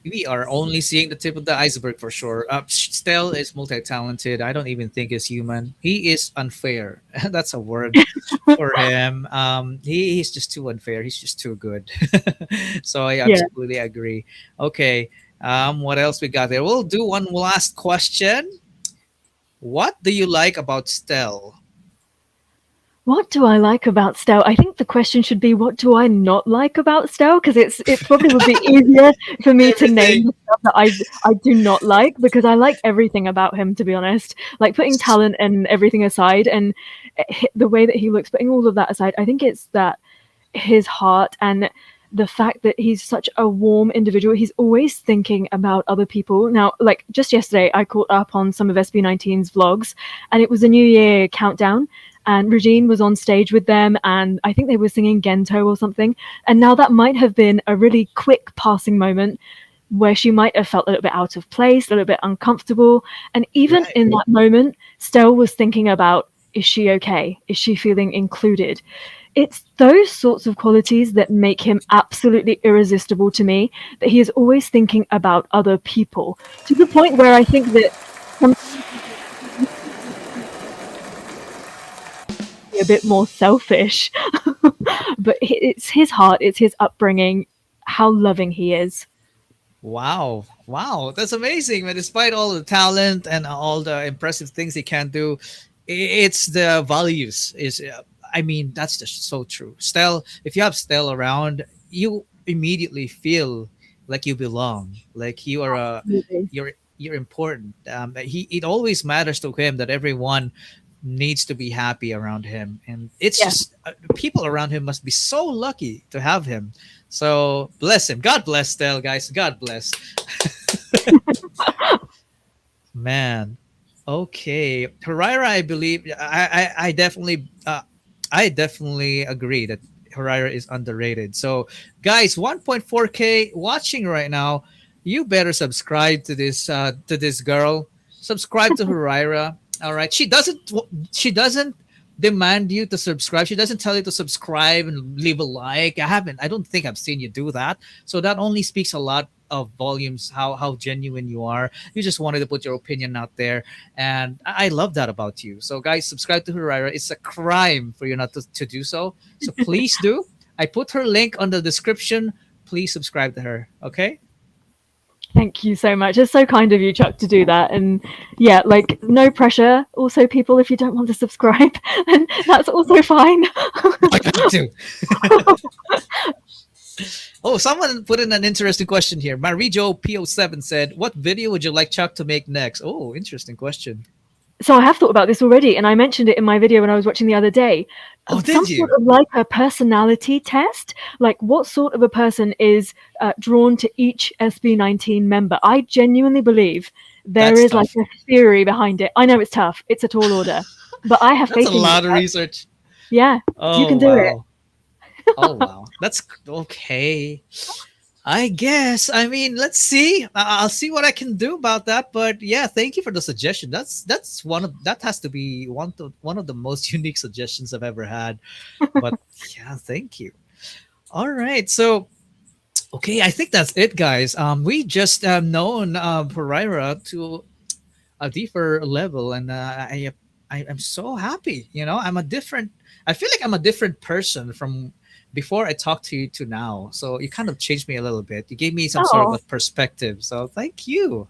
We are only seeing the tip of the iceberg for sure. Stell is multi-talented. I don't even think he's human. He is unfair. That's a word for him. He's just too unfair. He's just too good. So I absolutely agree. Okay. What else we got there? We'll do one last question. What do you like about Stell?
What do I like about Stell? I think the question should be, what do I not like about Stell? Because it probably would be easier for me to name the stuff that I do not like, because I like everything about him, to be honest. Like, putting talent and everything aside, and the way that he looks, putting all of that aside, I think it's that his heart and the fact that he's such a warm individual. He's always thinking about other people. Now, like just yesterday, I caught up on some of SB19's vlogs, and it was a New Year countdown. And Regine was on stage with them, and I think they were singing Gento or something. And now that might have been a really quick passing moment where she might have felt a little bit out of place, a little bit uncomfortable. And even in that moment, Stell was thinking about, is she okay? Is she feeling included? It's those sorts of qualities that make him absolutely irresistible to me, that he is always thinking about other people, to the point where I think that a bit more selfish. But it's his heart, it's his upbringing, how loving he is.
Wow. Wow. That's amazing. But despite all the talent and all the impressive things he can do, it's the values is I mean, that's just so true. Stell, if you have Stell around, you immediately feel like you belong, like you are you're important. It always matters to him that everyone needs to be happy around him, and it's just people around him must be so lucky to have him. So bless him. God bless Stell, guys. God bless. Man. Okay, Hurraira, I believe I definitely agree that Hurraira is underrated. So, guys, 1.4K watching right now. You better subscribe to this girl. Subscribe to Hurraira. All right. She doesn't demand you to subscribe. She doesn't tell you to subscribe and leave a like. I don't think I've seen you do that. So that only speaks a lot of volumes how genuine you are. You just wanted to put your opinion out there, and I love that about you. So guys, subscribe to Hurraira. It's a crime for you not to do so. So please do. I put her link on the description. Please subscribe to her. Okay.
Thank you so much. It's so kind of you, Chuck, to do that. And yeah, like no pressure. Also, people, if you don't want to subscribe, then that's also fine.
I got to. Oh, someone put in an interesting question here. Marijo P07 said, "What video would you like Chuck to make next?" Oh, interesting question.
So I have thought about this already, and I mentioned it in my video when I was watching the other day.
Oh,
Some
did you?
sort of like a personality test, like what sort of a person is drawn to each SB19 member. I genuinely believe there
That's
is like
tough.
a theory behind it. I know it's tough. It's a tall order, but I have
That's
faith
a
in
lot
you.
of research.
Yeah,
Oh,
you can do it.
wow. Oh, wow. That's okay. I guess. I mean, let's see. I'll see what I can do about that. But yeah, thank you for the suggestion. That's that has to be one of the most unique suggestions I've ever had. But yeah, thank you. All right. So okay, I think that's it, guys. We just known Pereira to a deeper level, and I'm so happy. You know, I feel like I'm a different person from before I talked to you to now. So you kind of changed me a little bit. You gave me some sort of
Oh.
a perspective. So thank you.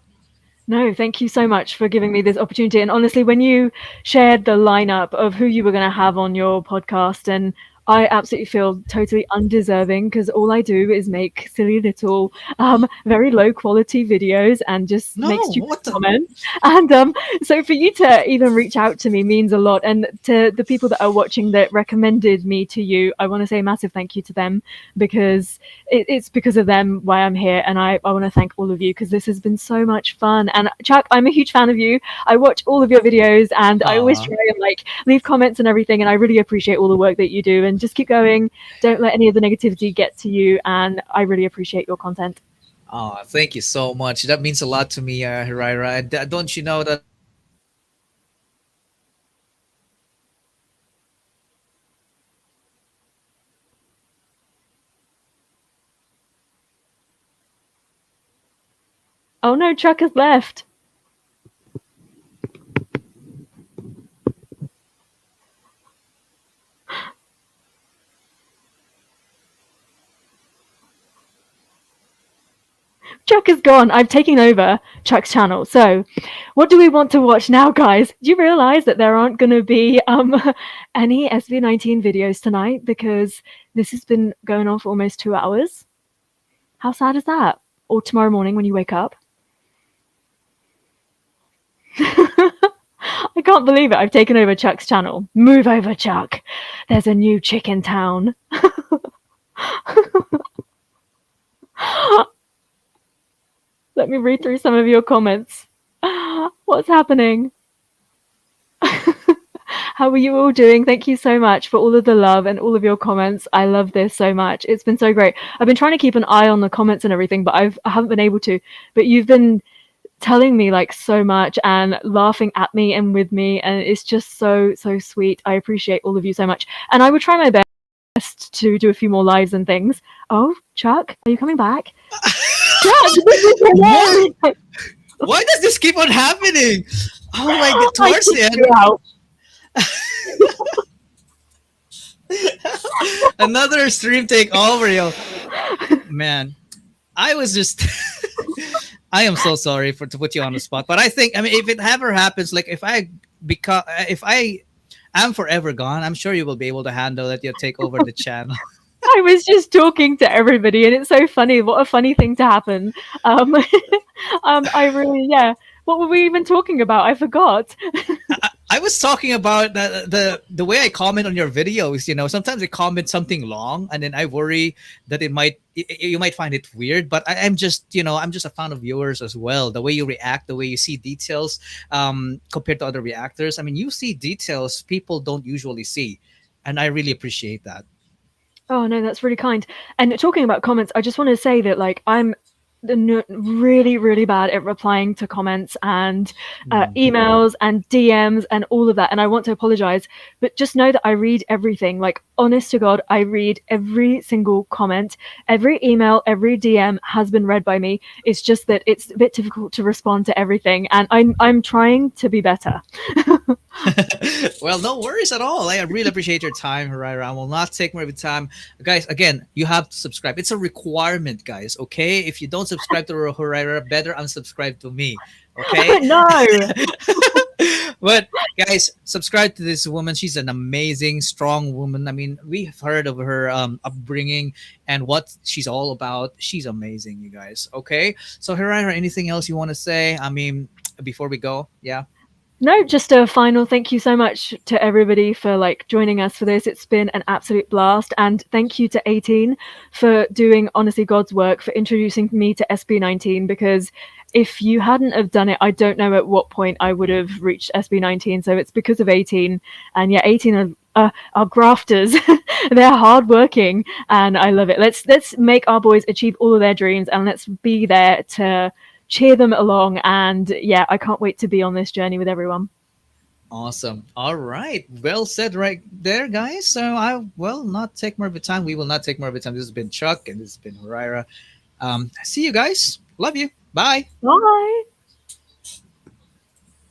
No, thank you so much for giving me this opportunity. And honestly, when you shared the lineup of who you were going to have on your podcast, and I absolutely feel totally undeserving because all I do is make silly little, very low quality videos and just make
No,
stupid
what the?
comments. And so for you to even reach out to me means a lot. And to the people that are watching that recommended me to you, I want to say a massive thank you to them, because it's because of them why I'm here. And I want to thank all of you because this has been so much fun. And Chuck, I'm a huge fan of you. I watch all of your videos, and I always
Aw.
try and like leave comments and everything. And I really appreciate all the work that you do. And just keep going. Don't let any of the negativity get to you. And I really appreciate your content.
Oh, thank you so much. That means a lot to me, Hiraira. And don't you know that?
Oh no, Chuck has left. Chuck is gone. I've taken over Chuck's channel. So what do we want to watch now, guys? Do you realize that there aren't going to be any SB19 videos tonight because this has been going on for almost 2 hours? How sad is that? Or tomorrow morning when you wake up? I can't believe it. I've taken over Chuck's channel. Move over, Chuck. There's a new chick in town. Let me read through some of your comments. What's happening? How are you all doing? Thank you so much for all of the love and all of your comments. I love this so much. It's been so great. I've been trying to keep an eye on the comments and everything, but I haven't been able to. But you've been telling me like so much and laughing at me and with me, and it's just so sweet. I appreciate all of you so much, and I will try my best to do a few more lives and things. Oh, Chuck, are you coming back? Chuck, this is hilarious.
Why does this keep on happening? Oh my god, towards the end. Another stream takeover, yo. Man, I was just I am so sorry to put you on the spot, but I think, I mean, if it ever happens, like if I am forever gone, I'm sure you will be able to handle it. You'll take over the channel.
I was just talking to everybody, and it's so funny. What a funny thing to happen. I really, yeah. What were we even talking about? I forgot.
I was talking about the way I comment on your videos. You know, sometimes I comment something long, and then I worry that you might find it weird. But I'm just a fan of yours as well. The way you react, the way you see details, compared to other reactors. I mean, you see details people don't usually see, and I really appreciate that.
Oh no, that's really kind. And talking about comments, I just want to say that like I'm really bad at replying to comments and emails and DMs and all of that, and I want to apologize, but just know that I read everything. Like, honest to God, I read every single comment. Every email, every DM has been read by me. It's just that it's a bit difficult to respond to everything, and I'm trying to be better.
Well, no worries at all. I really appreciate your time, Hurraira. I will not take more of your time. Guys, again, you have to subscribe. It's a requirement, guys, okay? If you don't subscribe to Hurraira, better unsubscribe to me, okay?
No.
But guys, subscribe to this woman. She's an amazing, strong woman. I mean, we've heard of her upbringing and what she's all about. She's amazing, you guys, okay? So Hurraira, anything else you want to say? I mean, before we go, yeah?
No, just a final thank you so much to everybody for like joining us for this. It's been an absolute blast, and thank you to 18 for doing honestly God's work, for introducing me to SB19, because if you hadn't have done it, I don't know at what point I would have reached SB19. So it's because of 18, and yeah, 18 are grafters. They're hardworking, and I love it. Let's make our boys achieve all of their dreams, and let's be there to cheer them along. And yeah, I can't wait to be on this journey with everyone.
Awesome. All right. Well said right there, guys. So I will not take more of your time. We will not take more of your time. This has been Chuck, and this has been Hurraira. See you guys. Love you. Bye.
Bye.